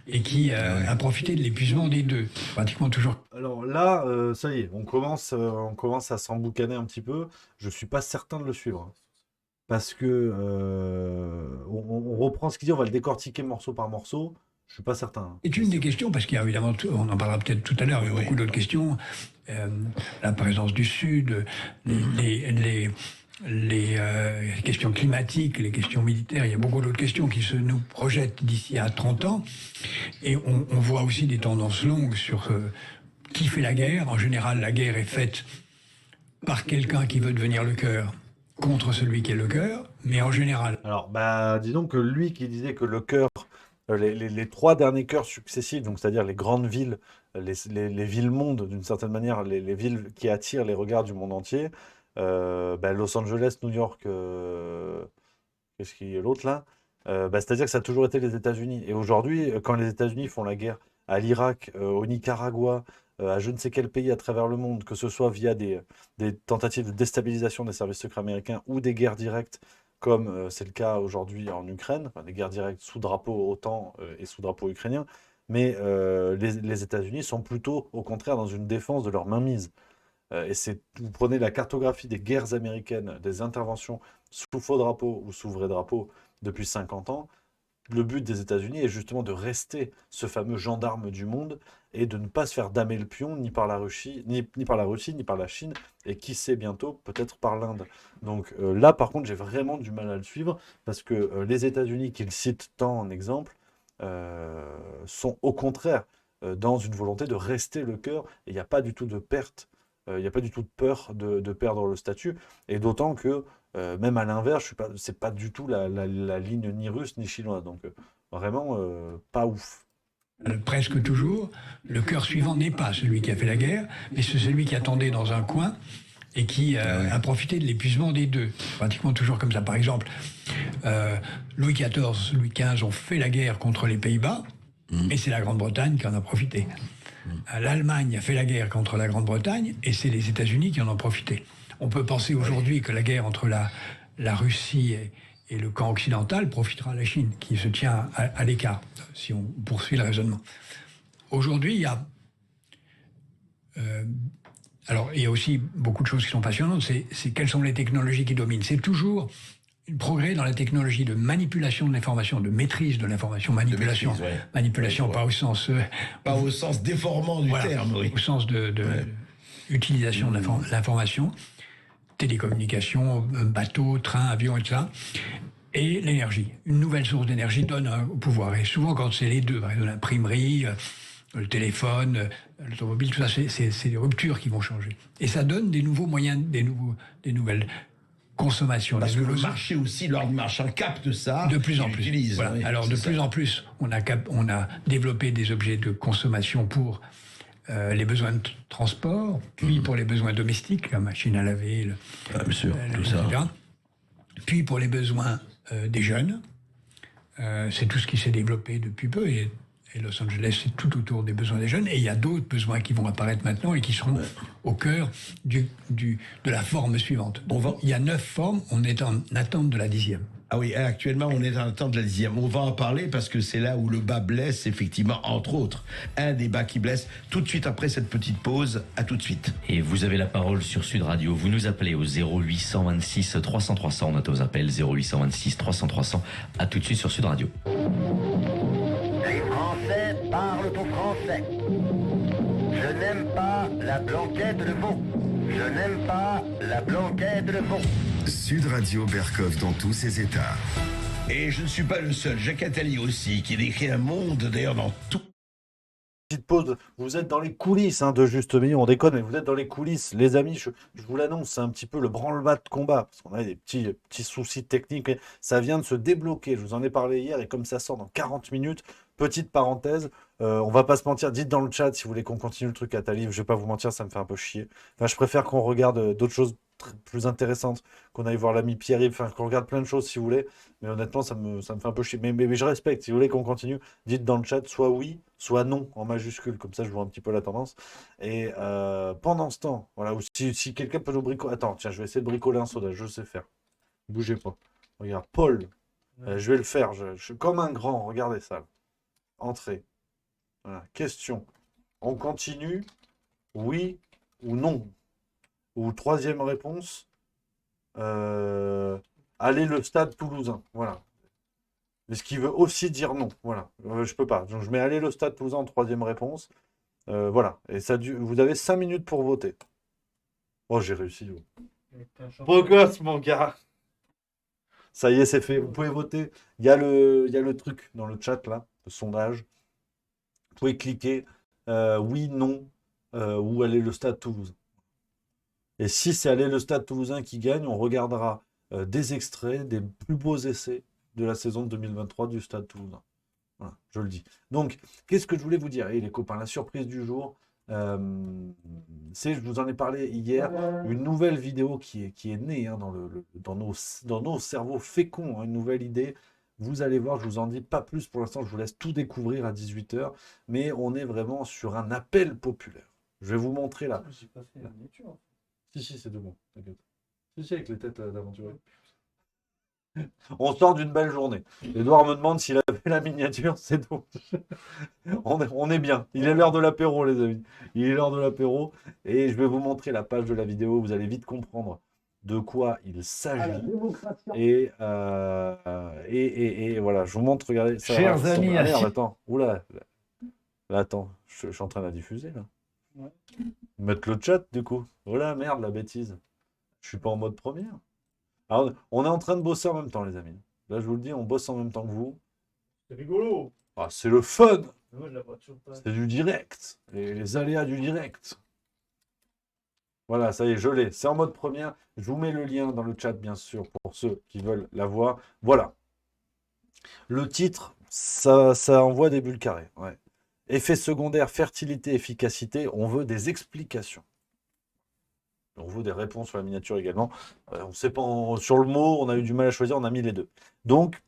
et qui a profité de l'épuisement des deux, pratiquement toujours. Alors là, ça y est, on commence à s'emboucaner un petit peu. Je suis pas certain de le suivre. Hein. Parce que on reprend ce qu'il dit, on va le décortiquer morceau par morceau. Je suis pas certain. Hein. C'est une des questions, parce qu'il y a évidemment, on en parlera peut-être tout à l'heure, il y a beaucoup d'autres questions. La présence du Sud, les questions climatiques, les questions militaires, il y a beaucoup d'autres questions qui se nous projettent d'ici à 30 ans. Et on voit aussi des tendances longues sur qui fait la guerre. En général, la guerre est faite par quelqu'un qui veut devenir le cœur contre celui qui est le cœur, mais en général. Alors, dis donc que lui qui disait que le cœur, les 3 derniers cœurs successifs, donc c'est-à-dire les grandes villes, les villes-mondes, d'une certaine manière, les villes qui attirent les regards du monde entier, Los Angeles, New York, qu'est-ce qu'il y a l'autre là c'est-à-dire que ça a toujours été les États-Unis. Et aujourd'hui, quand les États-Unis font la guerre à l'Irak, au Nicaragua, à je ne sais quel pays à travers le monde, que ce soit via des tentatives de déstabilisation des services secrets américains ou des guerres directes, comme c'est le cas aujourd'hui en Ukraine, des guerres directes sous drapeau OTAN et sous drapeau ukrainien, mais les États-Unis sont plutôt, au contraire, dans une défense de leur mainmise. Vous prenez la cartographie des guerres américaines, des interventions sous faux drapeau ou sous vrai drapeau depuis 50 ans, le but des États-Unis est justement de rester ce fameux gendarme du monde et de ne pas se faire damer le pion ni par la Russie, ni par la Chine, et qui sait bientôt, peut-être par l'Inde. Donc là, par contre, j'ai vraiment du mal à le suivre, parce que les États-Unis, qu'il cite tant en exemple, sont au contraire dans une volonté de rester le cœur, et il n'y a pas du tout de perte. Il n'y a pas du tout de peur de perdre le statut, et d'autant que, même à l'inverse, c'est pas du tout la ligne ni russe ni chinoise, donc vraiment pas ouf. Presque toujours, le cœur suivant n'est pas celui qui a fait la guerre, mais c'est celui qui attendait dans un coin et qui a profité de l'épuisement des deux. Pratiquement toujours comme ça. Par exemple, Louis XIV, Louis XV ont fait la guerre contre les Pays-Bas, et c'est la Grande-Bretagne qui en a profité. L'Allemagne a fait la guerre contre la Grande-Bretagne, et c'est les États-Unis qui en ont profité. On peut penser aujourd'hui que la guerre entre la Russie et le camp occidental profitera à la Chine, qui se tient à l'écart, si on poursuit le raisonnement. Aujourd'hui, il y a aussi beaucoup de choses qui sont passionnantes. C'est quelles sont les technologies qui dominent. C'est toujours un progrès dans la technologie de manipulation de l'information, de maîtrise de l'information, manipulation, pas au sens... pas au sens déformant du terme, oui. Au sens de utilisation de l'information, télécommunications, bateaux, trains, avions, etc. Et l'énergie. Une nouvelle source d'énergie donne un pouvoir. Et souvent, quand c'est les deux, par exemple l'imprimerie, le téléphone, l'automobile, tout ça, c'est des ruptures qui vont changer. Et ça donne des nouveaux moyens, des nouvelles consommations. Parce que le marché aussi, l'ordre marchand capte ça. De plus en plus. Utilise, voilà. Oui, alors, de plus en plus, on a développé des objets de consommation pour les besoins de transport, puis pour les besoins domestiques, la machine à laver, tout ça. etc. Puis pour les besoins des jeunes. C'est tout ce qui s'est développé depuis peu. Et Los Angeles, c'est tout autour des besoins des jeunes. Et il y a d'autres besoins qui vont apparaître maintenant et qui seront au cœur de la forme suivante. Il y a 9 formes, on est en attente de la 10e. Ah oui, actuellement, on est en attente de la 10e. On va en parler parce que c'est là où le bas blesse, effectivement, entre autres. Un des bas qui blesse. Tout de suite après cette petite pause. À tout de suite. Et vous avez la parole sur Sud Radio. Vous nous appelez au 0826 300 300. On attend vos appels 0826 300 300. À tout de suite sur Sud Radio. Les Français parlent au français. Je n'aime pas la blanquette de veau. Je n'aime pas la blanquette de veau. Sud Radio Berkov dans tous ses états. Et je ne suis pas le seul. Jacques Attali aussi, qui décrit un monde, d'ailleurs, dans tout petite pause. Vous êtes dans les coulisses de Juste Milieu, on déconne, mais vous êtes dans les coulisses. Les amis, je vous l'annonce, c'est un petit peu le branle-bas de combat, parce qu'on a des petits soucis techniques, mais ça vient de se débloquer. Je vous en ai parlé hier, et comme ça sort dans 40 minutes, petite parenthèse, on va pas se mentir, dites dans le chat si vous voulez qu'on continue le truc à ta livre, je vais pas vous mentir, ça me fait un peu chier. Enfin, je préfère qu'on regarde d'autres choses plus intéressantes, qu'on aille voir l'ami Pierre-Yves, enfin, qu'on regarde plein de choses si vous voulez, mais honnêtement, ça me fait un peu chier. Mais je respecte, si vous voulez qu'on continue, dites dans le chat soit oui, soit non en majuscule, comme ça je vois un petit peu la tendance. Et pendant ce temps, voilà, ou si quelqu'un peut nous bricoler. Attends, tiens, je vais essayer de bricoler un soda, je sais faire. Bougez pas. Regarde, Paul, je vais le faire, je suis comme un grand, regardez ça. Entrée. Voilà. Question. On continue, oui ou non? Ou troisième réponse, allez le stade toulousain. Voilà. Mais ce qui veut aussi dire non. Voilà. Je peux pas. Donc je mets aller le stade toulousain en troisième réponse. Voilà. Et ça, vous avez 5 minutes pour voter. Oh, j'ai réussi. Beau gosse, mon gars. Ça y est, c'est fait. Vous pouvez voter. Il y a le truc dans le chat, là, le sondage. Vous pouvez cliquer oui, non, ou aller le stade toulousain. Et si c'est aller le stade toulousain qui gagne, on regardera des extraits des plus beaux essais de la saison 2023 du stade toulousain. Voilà, je le dis. Donc, qu'est-ce que je voulais vous dire, les copains, la surprise du jour, je vous en ai parlé hier, une nouvelle vidéo qui est née dans nos cerveaux féconds, une nouvelle idée. Vous allez voir, je vous en dis pas plus pour l'instant, je vous laisse tout découvrir à 18h, mais on est vraiment sur un appel populaire. Je vais vous montrer là. J'ai pas fait la miniature. Si, c'est de bon, t'inquiète. Si, avec les têtes d'aventuriers. On sort d'une belle journée. Edouard me demande s'il a fait la miniature, c'est donc. On est bien. Il est l'heure de l'apéro, les amis. Il est l'heure de l'apéro. Et je vais vous montrer la page de la vidéo. Vous allez vite comprendre de quoi il s'agit. Et voilà, je vous montre, regardez. Ça, Chers amis, ah, merde, attends. Oula. Là, attends, je suis en train de la diffuser, là. Ouais. Mettre le chat, du coup. Voilà, merde, la bêtise. Je suis pas en mode première. Alors, on est en train de bosser en même temps, les amis. Là, je vous le dis, on bosse en même temps que vous. C'est rigolo. Ah, c'est le fun. Moi, je la vois toujours pas. C'est du direct. Les aléas du direct. Voilà, ça y est, je l'ai. C'est en mode première. Je vous mets le lien dans le chat, bien sûr, pour ceux qui veulent la voir. Voilà. Le titre, ça envoie des bulles carrées. Ouais. Effet secondaire, fertilité, efficacité. On veut des explications. On veut des réponses sur la miniature également. On ne sait pas, sur le mot, on a eu du mal à choisir, on a mis les deux. Donc,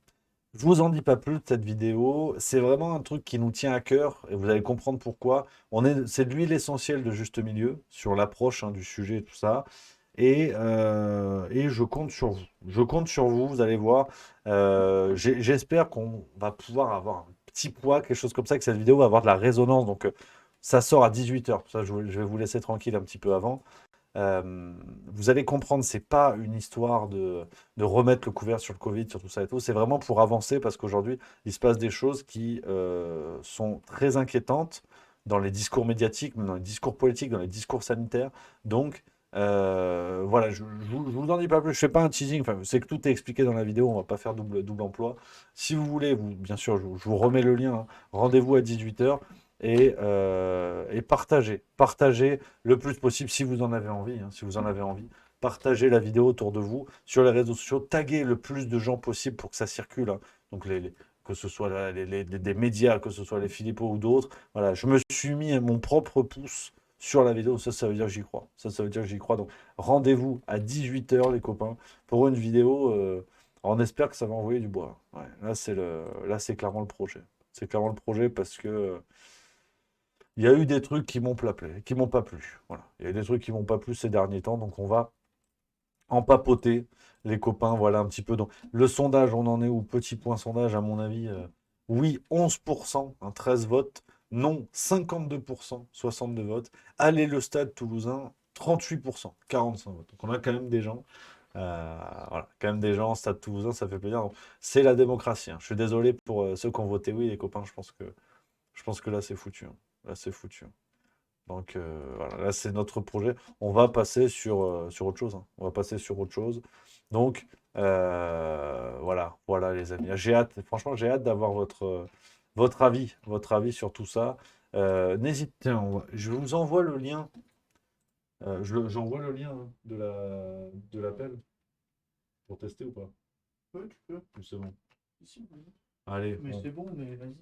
je vous en dis pas plus de cette vidéo. C'est vraiment un truc qui nous tient à cœur et vous allez comprendre pourquoi. C'est de l'huile essentielle de Juste Milieu sur l'approche du sujet et tout ça. Et je compte sur vous. Je compte sur vous, vous allez voir. J'espère qu'on va pouvoir avoir un petit poids, quelque chose comme ça, que cette vidéo va avoir de la résonance. Donc, ça sort à 18h. Ça, je vais vous laisser tranquille un petit peu avant. Vous allez comprendre, c'est pas une histoire de remettre le couvert sur le Covid, sur tout ça et tout. C'est vraiment pour avancer parce qu'aujourd'hui, il se passe des choses qui sont très inquiétantes dans les discours médiatiques, dans les discours politiques, dans les discours sanitaires. Donc, voilà, je vous en dis pas plus. Je fais pas un teasing. Enfin, c'est que tout est expliqué dans la vidéo. On va pas faire double emploi. Si vous voulez, bien sûr, je vous remets le lien. Rendez-vous à 18h. Et partagez le plus possible si vous en avez envie, si vous en avez envie. Partagez la vidéo autour de vous sur les réseaux sociaux, taguez le plus de gens possible pour que ça circule. Donc que ce soit des médias, que ce soit les Philippos ou d'autres. Voilà, je me suis mis mon propre pouce sur la vidéo, ça veut dire que j'y crois. Ça veut dire que j'y crois. Donc rendez-vous à 18h les copains pour une vidéo. On espère que ça va envoyer du bois. Ouais, là c'est clairement le projet. C'est clairement le projet parce que il y a eu des trucs qui m'ont pas plu. Voilà. Il y a eu des trucs qui m'ont pas plu ces derniers temps, donc on va en papoter, les copains, voilà un petit peu. Donc, le sondage, on en est où? Petit point sondage, à mon avis, oui, 11%, 13 votes, non, 52%, 62 votes. Allez, le stade toulousain, 38%, 45 votes. Donc, on a quand même des gens. Voilà, quand même des gens, stade toulousain, ça fait plaisir. C'est la démocratie. Je suis désolé pour ceux qui ont voté oui, les copains, je pense que là, c'est foutu. Là, c'est foutu. Donc, voilà, là, c'est notre projet. On va passer sur autre chose. On va passer sur autre chose. Donc, voilà, les amis. Franchement, j'ai hâte d'avoir votre avis sur tout ça. N'hésitez, je vous envoie le lien. J'envoie le lien hein, de l'appel pour tester ou pas? Ouais, tu peux. Ou c'est bon. Ici, oui. Allez, Mais on- c'est bon, mais vas-y.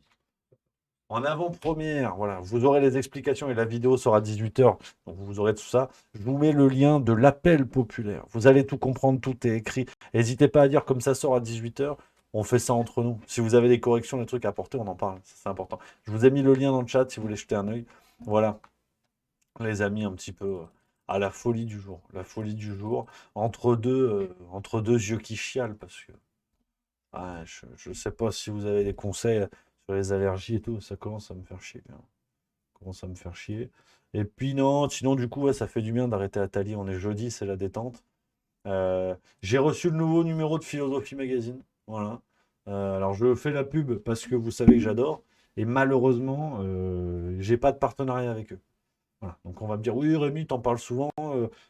en avant-première, voilà, vous aurez les explications et la vidéo sera à 18h, donc vous aurez tout ça. Je vous mets le lien de l'appel populaire. Vous allez tout comprendre, tout est écrit. N'hésitez pas à dire comme ça sort à 18h, on fait ça entre nous. Si vous avez des corrections, des trucs à apporter, on en parle, ça, c'est important. Je vous ai mis le lien dans le chat si vous voulez jeter un œil. Voilà, les amis, un petit peu à la folie du jour. La folie du jour, entre deux yeux qui chialent, parce que je sais pas si vous avez des conseils sur les allergies et tout, ça commence à me faire chier. Commence à me faire chier. Et puis non, sinon du coup, ouais, ça fait du bien d'arrêter Atali. On est jeudi, c'est la détente. J'ai reçu le nouveau numéro de Philosophie Magazine. Voilà. Alors je fais la pub parce que vous savez que j'adore. Et malheureusement, j'ai pas de partenariat avec eux. Voilà. Donc on va me dire, oui Rémi, t'en parles souvent,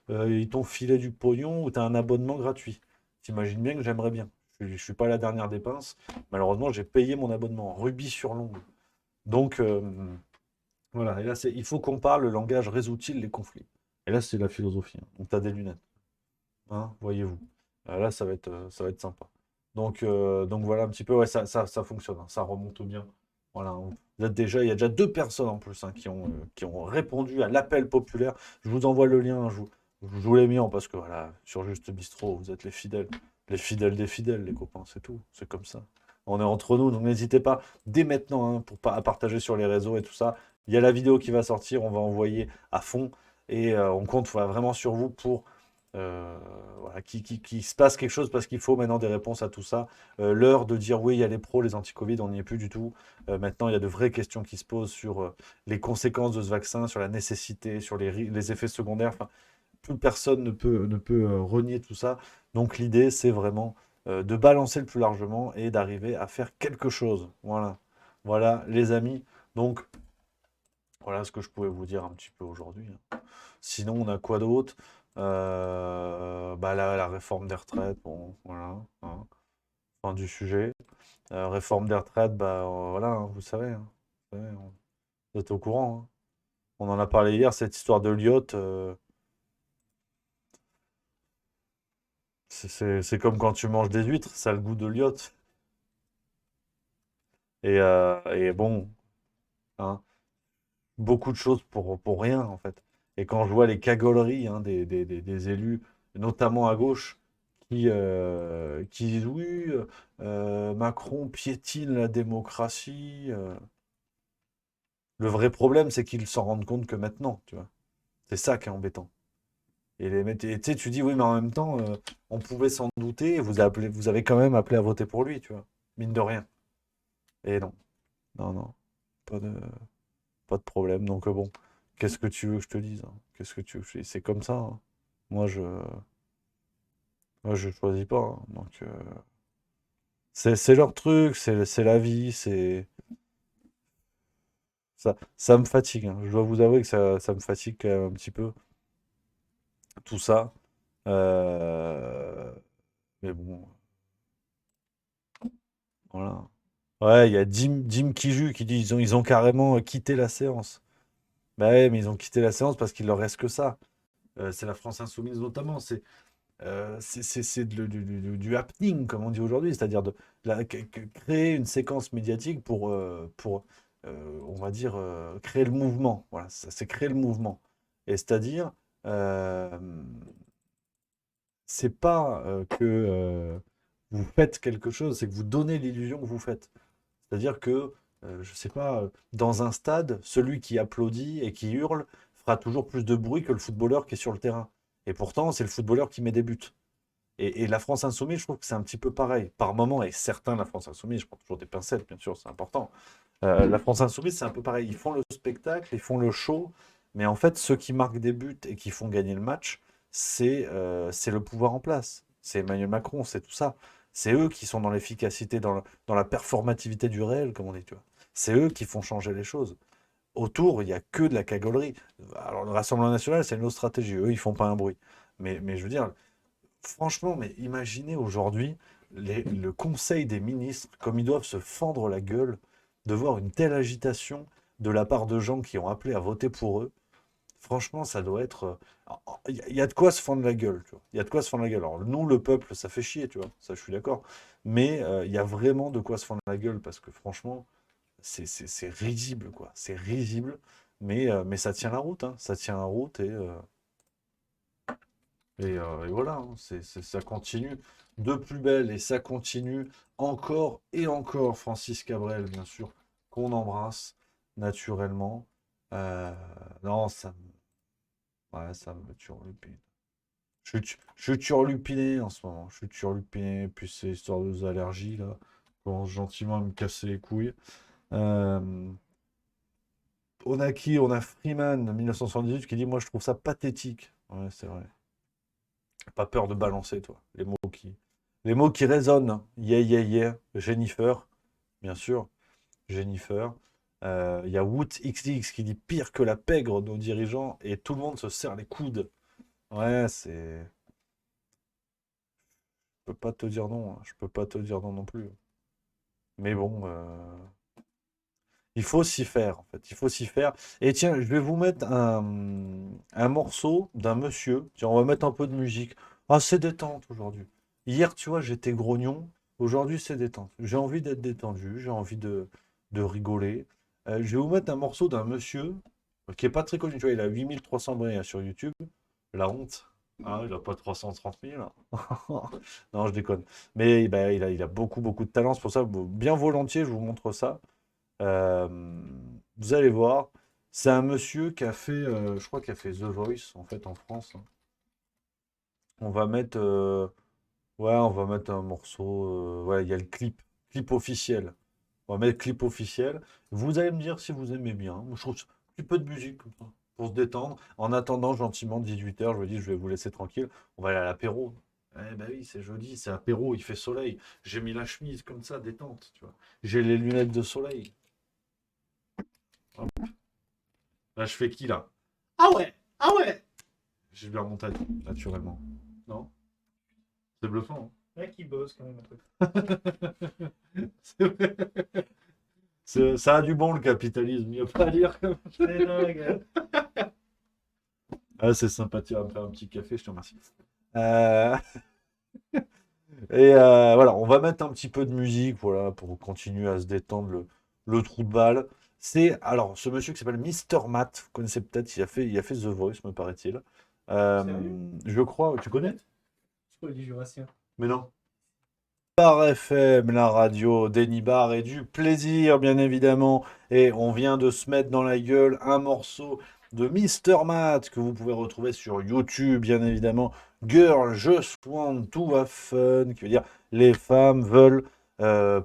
ils t'ont filé du pognon ou t'as un abonnement gratuit. T'imagines bien que j'aimerais bien. Je suis pas la dernière dépense. Malheureusement, j'ai payé mon abonnement rubis sur l'ongle. Donc voilà, et là, il faut qu'on parle le langage résout-il les conflits. Et là, c'est la philosophie. Hein. Donc, tu as des lunettes. Hein, voyez-vous. Là, ça va être sympa. Donc voilà un petit peu, ouais, ça fonctionne. Hein, ça remonte bien. Voilà, vous êtes déjà, il y a déjà 2 personnes en plus hein, qui ont répondu à l'appel populaire. Je vous envoie le lien. Je vous l'ai mis en parce que voilà, sur Juste Bistrot, vous êtes les fidèles. Les fidèles des fidèles, les copains, c'est tout. C'est comme ça. On est entre nous, donc n'hésitez pas dès maintenant hein, à partager sur les réseaux et tout ça. Il y a la vidéo qui va sortir, on va envoyer à fond et on compte voilà, vraiment sur vous pour voilà, qu'il se passe quelque chose parce qu'il faut maintenant des réponses à tout ça. L'heure de dire oui, il y a les pros, les anti-Covid, on n'y est plus du tout. Maintenant, il y a de vraies questions qui se posent sur les conséquences de ce vaccin, sur la nécessité, sur les effets secondaires. Enfin, plus personne ne peut renier tout ça. Donc l'idée, c'est vraiment de balancer le plus largement et d'arriver à faire quelque chose. Voilà, voilà les amis. Donc voilà ce que je pouvais vous dire un petit peu aujourd'hui. Hein. Sinon, on a quoi d'autre bah, la réforme des retraites, bon, voilà. Hein. Fin du sujet. Réforme des retraites, bah voilà, hein, vous savez. Hein. Vous êtes au courant. Hein. On en a parlé hier, cette histoire de Lyot. C'est comme quand tu manges des huîtres, ça a le goût de Lyot. Et bon, hein, beaucoup de choses pour rien, en fait. Et quand je vois les cagoleries hein, des élus, notamment à gauche, qui disent oui, Macron piétine la démocratie. Le vrai problème, c'est qu'ils s'en rendent compte que maintenant, tu vois. C'est ça qui est embêtant. Et tu sais, tu dis oui, mais en même temps, on pouvait s'en douter, et vous avez quand même appelé à voter pour lui, tu vois. Mine de rien. Et non, non, non, pas de, pas de problème. Donc bon, qu'est-ce que tu veux que je te dise hein. Qu'est-ce que tu veux que je te dise? C'est comme ça. Hein. Moi, je choisis pas. Hein. Donc, c'est leur truc, c'est la vie, c'est... Ça me fatigue. Hein. Je dois vous avouer que ça me fatigue quand même un petit peu, tout ça. Mais bon, voilà. Ouais, il y a Dim Kiju qui dit ils ont carrément quitté la séance. Bah ouais, mais ils ont quitté la séance parce qu'il leur reste que ça. C'est la France Insoumise notamment. C'est du happening, comme on dit aujourd'hui, c'est-à-dire créer une séquence médiatique pour on va dire, créer le mouvement. Voilà, c'est créer le mouvement. Et c'est-à-dire, euh, c'est pas que vous faites quelque chose, c'est que vous donnez l'illusion que vous faites. C'est-à-dire que, je sais pas, dans un stade, celui qui applaudit et qui hurle fera toujours plus de bruit que le footballeur qui est sur le terrain. Et pourtant, c'est le footballeur qui met des buts. Et la France Insoumise, je trouve que c'est un petit peu pareil. Par moment, et certains, la France Insoumise, je prends toujours des pincettes, bien sûr, c'est important. La France Insoumise, c'est un peu pareil. Ils font le spectacle, ils font le show, mais en fait, ceux qui marquent des buts et qui font gagner le match, c'est le pouvoir en place. C'est Emmanuel Macron, c'est tout ça. C'est eux qui sont dans l'efficacité, dans la performativité du réel, comme on dit, tu vois. C'est eux qui font changer les choses. Autour, il n'y a que de la cagolerie. Alors, le Rassemblement national, c'est une autre stratégie. Eux, ils font pas un bruit. Mais je veux dire, franchement, mais imaginez aujourd'hui le Conseil des ministres, comme ils doivent se fendre la gueule de voir une telle agitation de la part de gens qui ont appelé à voter pour eux, franchement, ça doit être. Il y a de quoi se fendre la gueule, tu vois. Il y a de quoi se fendre la gueule. Alors, nous, le peuple, ça fait chier, tu vois. Ça, je suis d'accord. Mais il y a vraiment de quoi se fendre la gueule parce que franchement, c'est risible, quoi. C'est risible. Mais ça tient la route, hein. Ça tient la route et voilà, hein. Ça continue de plus belle et ça continue encore et encore. Francis Cabrel, bien sûr, qu'on embrasse naturellement. Non, ça me turlupine. Je suis turlupiné en ce moment. Je suis turlupiné. Puis ces histoires de allergies, là, commencent gentiment à me casser les couilles. Euh, on a qui? On a Freeman, 1978, qui dit, moi, je trouve ça pathétique. Ouais, c'est vrai. Pas peur de balancer, toi. Les mots qui résonnent. Yeah, yeah, yeah. Jennifer, bien sûr. Jennifer. Il y a Woot XX qui dit pire que la pègre, nos dirigeants, et tout le monde se serre les coudes. Ouais, c'est. Je peux pas te dire non, hein. Je peux pas te dire non non plus. Mais bon, il faut s'y faire, en fait. Il faut s'y faire. Et tiens, je vais vous mettre un morceau d'un monsieur. Tiens, on va mettre un peu de musique. Ah, c'est détente aujourd'hui. Hier, tu vois, j'étais grognon. Aujourd'hui, c'est détente. J'ai envie d'être détendu. J'ai envie de rigoler. Je vais vous mettre un morceau d'un monsieur qui est pas très connu. Tu vois, il a 8300 abonnés sur YouTube. La honte. Ah, il a pas 330 000. Non, je déconne. Mais ben, il a beaucoup, beaucoup de talent. C'est pour ça, bien volontiers, je vous montre ça. Euh, Vous allez voir. C'est un monsieur qui a fait, je crois qu'il a fait The Voice, en fait, en France, hein. On va mettre, ouais, on va mettre un morceau. Ouais, il y a le clip officiel. On va mettre clip officiel. Vous allez me dire si vous aimez bien. Moi, je trouve un petit peu de musique comme ça, pour se détendre. En attendant, gentiment, 18h, je me dis, je vais vous laisser tranquille. On va aller à l'apéro. Eh ben oui, c'est jeudi, c'est apéro, il fait soleil. J'ai mis la chemise comme ça, détente, tu vois. J'ai les lunettes de soleil. Hop. Là, je fais qui, là? Ah ouais! Ah ouais! Je vais remonter naturellement. Non? C'est bluffant, hein. Ouais, qui bosse quand même un peu. C'est vrai. Ça a du bon, le capitalisme, il n'y a pas à dire. C'est dingue. Ah, c'est sympathique. Après un petit café, je te remercie. Voilà, on va mettre un petit peu de musique, voilà, pour continuer à se détendre le trou de balle. C'est alors ce monsieur qui s'appelle Mister Matt, vous connaissez peut-être, il a fait The Voice, me paraît-il. Sérieux? Je crois, tu connais? Je crois du Jurassien. Mais non. Bar FM, la radio d'Enibar et du plaisir, bien évidemment. Et on vient de se mettre dans la gueule un morceau de Mister Matt que vous pouvez retrouver sur YouTube, bien évidemment. Girl, Just Want to Have Fun, qui veut dire les femmes veulent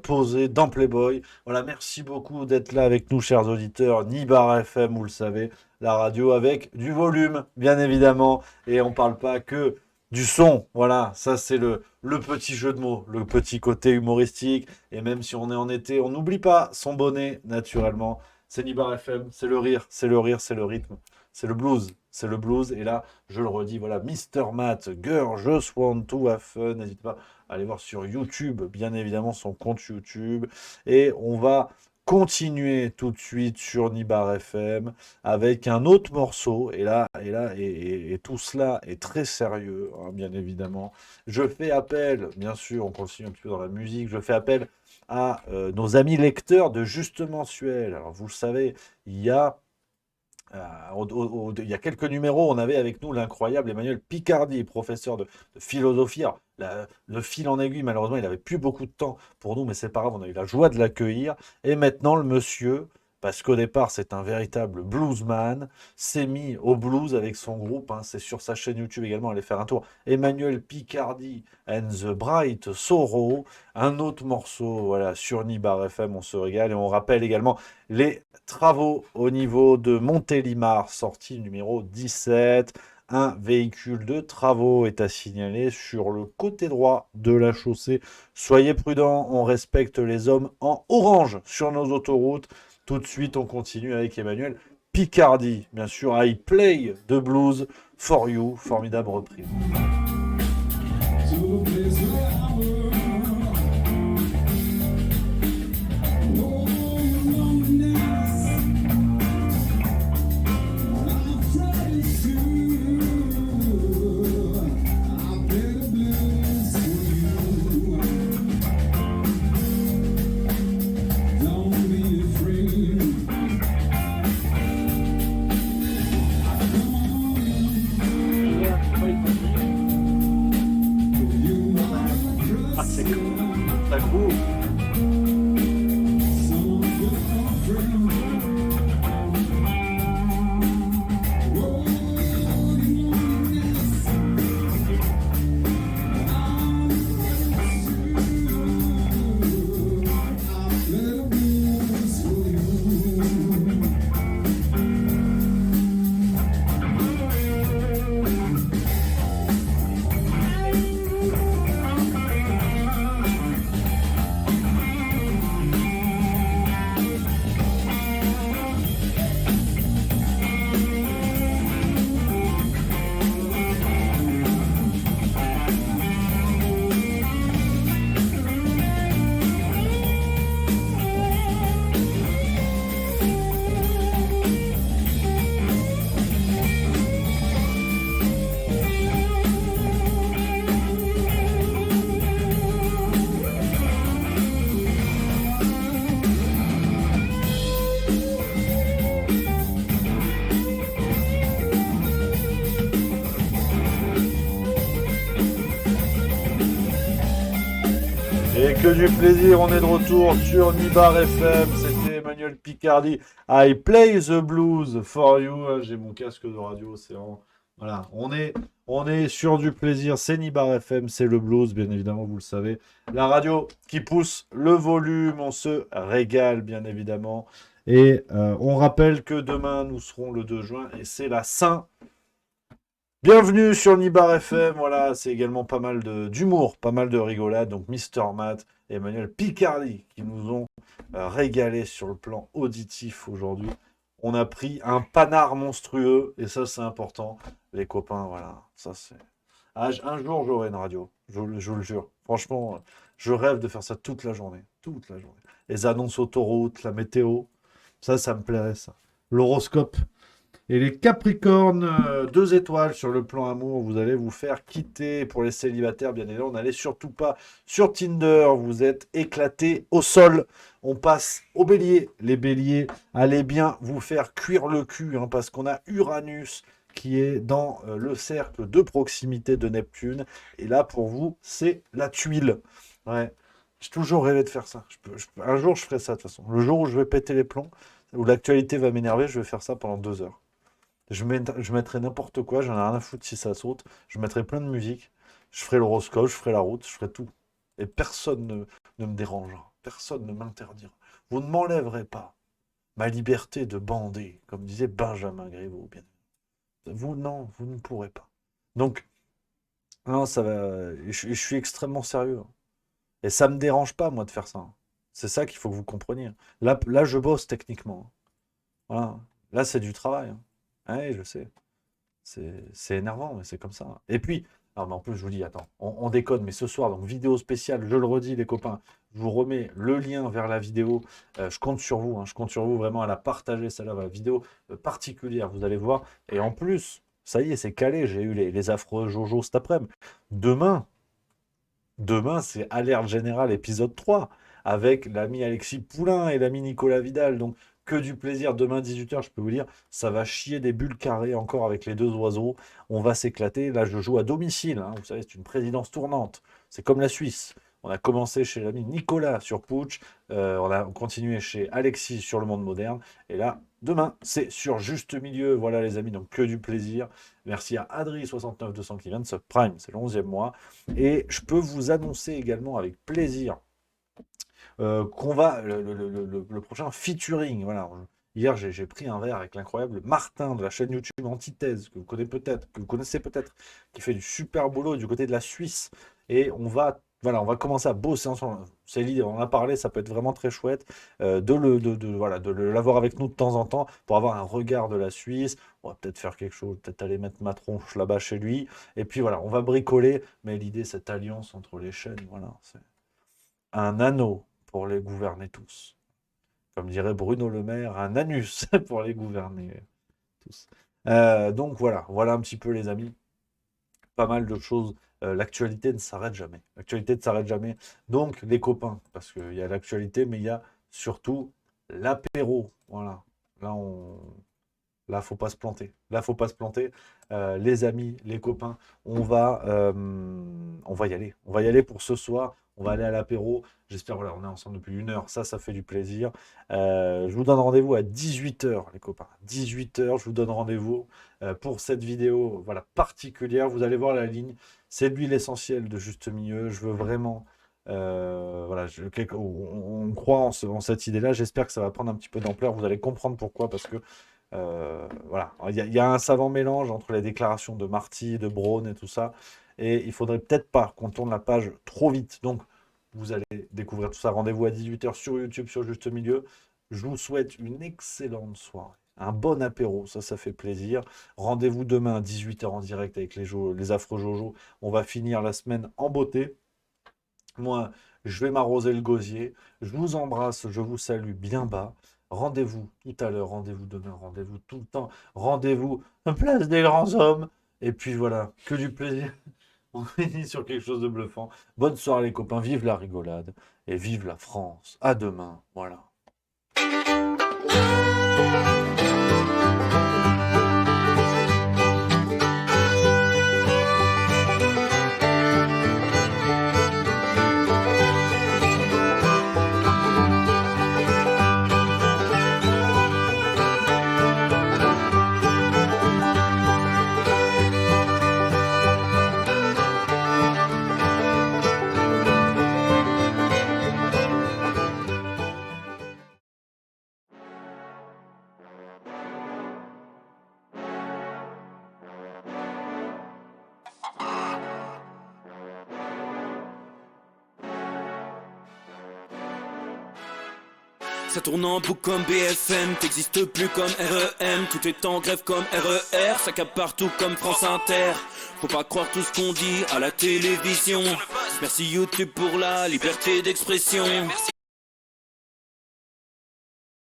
poser dans Playboy. Voilà, merci beaucoup d'être là avec nous, chers auditeurs. Nibar FM, vous le savez, la radio avec du volume, bien évidemment. Et on parle pas que du son, voilà, ça c'est le petit jeu de mots, le petit côté humoristique. Et même si on est en été, on n'oublie pas son bonnet, naturellement. C'est Nibar FM, c'est le rire, c'est le rire, c'est le rythme, c'est le blues, c'est le blues. Et là, je le redis, voilà, Mister Matt, Girl, Just Want to Have Fun. N'hésitez pas à aller voir sur YouTube, bien évidemment, son compte YouTube. Et on va continuer tout de suite sur Nibar FM avec un autre morceau. Et tout cela est très sérieux, hein, bien évidemment. Je fais appel, bien sûr, on continue un petit peu dans la musique, je fais appel à nos amis lecteurs de Juste Mensuel. Alors, vous le savez, il y a quelques numéros, on avait avec nous l'incroyable Emmanuel Picardi, professeur de philosophie. Alors, le fil en aiguille, malheureusement, il n'avait plus beaucoup de temps pour nous, mais c'est pas grave, on a eu la joie de l'accueillir. Et maintenant, le monsieur, parce qu'au départ, c'est un véritable bluesman, s'est mis au blues avec son groupe, hein, c'est sur sa chaîne YouTube également, allez faire un tour. Emmanuel Picardi and the Bright Sorrow, un autre morceau, voilà, sur Nibar FM, on se régale. Et on rappelle également les travaux au niveau de Montélimar, sortie numéro 17. Un véhicule de travaux est à signaler sur le côté droit de la chaussée. Soyez prudents, on respecte les hommes en orange sur nos autoroutes. Tout de suite, on continue avec Emmanuel Picardi. Bien sûr, I Play the Blues for You, formidable reprise. Et que du plaisir, on est de retour sur Nibar FM. C'était Emmanuel Picardi. I play the blues for you. J'ai mon casque de radio, c'est en... Voilà, on est sur du plaisir. C'est Nibar FM, c'est le blues, bien évidemment, vous le savez. La radio qui pousse le volume, on se régale, bien évidemment. Et on rappelle que demain, nous serons le 2 juin et c'est la Saint. Bienvenue sur Nibar FM, voilà, c'est également pas mal d'humour, pas mal de rigolade, donc Mister Matt et Emmanuel Picardi qui nous ont régalé sur le plan auditif aujourd'hui. On a pris un panard monstrueux, et ça c'est important, les copains, voilà, ça c'est... Ah, un jour j'aurai une radio, je le jure, franchement, je rêve de faire ça toute la journée, Les annonces autoroutes, la météo, ça me plairait ça. L'horoscope. Et les Capricornes, 2 étoiles sur le plan amour, vous allez vous faire quitter. Pour les célibataires, bien évidemment, n'allez surtout pas sur Tinder, vous êtes éclatés au sol. On passe aux béliers. Les béliers, allez bien vous faire cuire le cul, hein, parce qu'on a Uranus qui est dans le cercle de proximité de Neptune. Et là, pour vous, c'est la tuile. Ouais. J'ai toujours rêvé de faire ça. Un jour, je ferai ça, de toute façon. Le jour où je vais péter les plombs, où l'actualité va m'énerver, je vais faire ça pendant 2 heures. Je mettrai n'importe quoi, j'en ai rien à foutre si ça saute. Je mettrai plein de musique, je ferai l'horoscope, je ferai la route, je ferai tout. Et personne ne me dérangera, personne ne m'interdira. Vous ne m'enlèverez pas ma liberté de bander, comme disait Benjamin Griveaux. Bien. Vous, non, vous ne pourrez pas. Donc, non, ça va. Je suis extrêmement sérieux. Et ça ne me dérange pas, moi, de faire ça. C'est ça qu'il faut que vous compreniez. Là, je bosse techniquement. Voilà. Là, c'est du travail. Oui, je sais. C'est énervant, mais c'est comme ça. Et puis, alors, mais en plus, je vous dis, attends, on déconne, mais ce soir, donc vidéo spéciale, je le redis, les copains, je vous remets le lien vers la vidéo. Je compte sur vous, je compte sur vous vraiment à la partager, celle-là, la vidéo particulière, vous allez voir. Et en plus, ça y est, c'est calé, j'ai eu les affreux Jojo cet après-midi. Demain, c'est Alerte Générale épisode 3, avec l'ami Alexis Poulain et l'ami Nicolas Vidal, donc que du plaisir. Demain 18h, je peux vous dire, ça va chier des bulles carrées encore avec les 2 oiseaux. On va s'éclater. Là, je joue à domicile. Vous savez, c'est une présidence tournante. C'est comme la Suisse. On a commencé chez l'ami Nicolas sur Pooch. On a continué chez Alexis sur Le Monde Moderne. Et là, demain, c'est sur Juste Milieu. Voilà, les amis, donc que du plaisir. Merci à Adri69200 qui vient de Subprime. C'est le 11e mois. Et je peux vous annoncer également avec plaisir qu'on va le prochain featuring. Voilà. Hier, j'ai pris un verre avec l'incroyable Martin de la chaîne YouTube Antithèse, que vous connaissez peut-être, qui fait du super boulot du côté de la Suisse. Et on va commencer à bosser ensemble. C'est l'idée, on en a parlé, ça peut être vraiment très chouette de l'avoir avec nous de temps en temps pour avoir un regard de la Suisse. On va peut-être faire quelque chose, peut-être aller mettre ma tronche là-bas chez lui. Et puis voilà, on va bricoler. Mais l'idée, cette alliance entre les chaînes, voilà, c'est un anneau pour les gouverner tous. Comme dirait Bruno Le Maire, un anus pour les gouverner tous. Donc voilà un petit peu les amis. Pas mal de choses. L'actualité ne s'arrête jamais. Donc les copains, parce qu'il y a l'actualité, mais il y a surtout l'apéro. Voilà. Là, faut pas se planter. Les amis, les copains, on va y aller. On va y aller pour ce soir. On va aller à l'apéro. J'espère, voilà, on est ensemble depuis 1 heure. Ça fait du plaisir. Je vous donne rendez-vous à 18h, les copains. 18h, je vous donne rendez-vous pour cette vidéo particulière. Vous allez voir la ligne. C'est lui l'essentiel de Juste Milieu. Je veux vraiment... on croit en cette idée-là. J'espère que ça va prendre un petit peu d'ampleur. Vous allez comprendre pourquoi. Parce que il y a un savant mélange entre les déclarations de Marty, de Braun et tout ça. Et il faudrait peut-être pas qu'on tourne la page trop vite. Donc, vous allez découvrir tout ça. Rendez-vous à 18h sur YouTube, sur Juste Milieu. Je vous souhaite une excellente soirée. Un bon apéro, ça fait plaisir. Rendez-vous demain à 18h en direct avec les affreux Jojo. On va finir la semaine en beauté. Moi, je vais m'arroser le gosier. Je vous embrasse, je vous salue bien bas. Rendez-vous tout à l'heure, rendez-vous demain, rendez-vous tout le temps. Rendez-vous à place des grands hommes. Et puis voilà, que du plaisir. On finit sur quelque chose de bluffant. Bonne soirée les copains, vive la rigolade et vive la France. À demain, voilà. Ça tourne en boucle comme BFM, t'existes plus comme REM. Tout est en grève comme RER, ça capte partout comme France Inter. Faut pas croire tout ce qu'on dit à la télévision. Merci YouTube pour la liberté d'expression.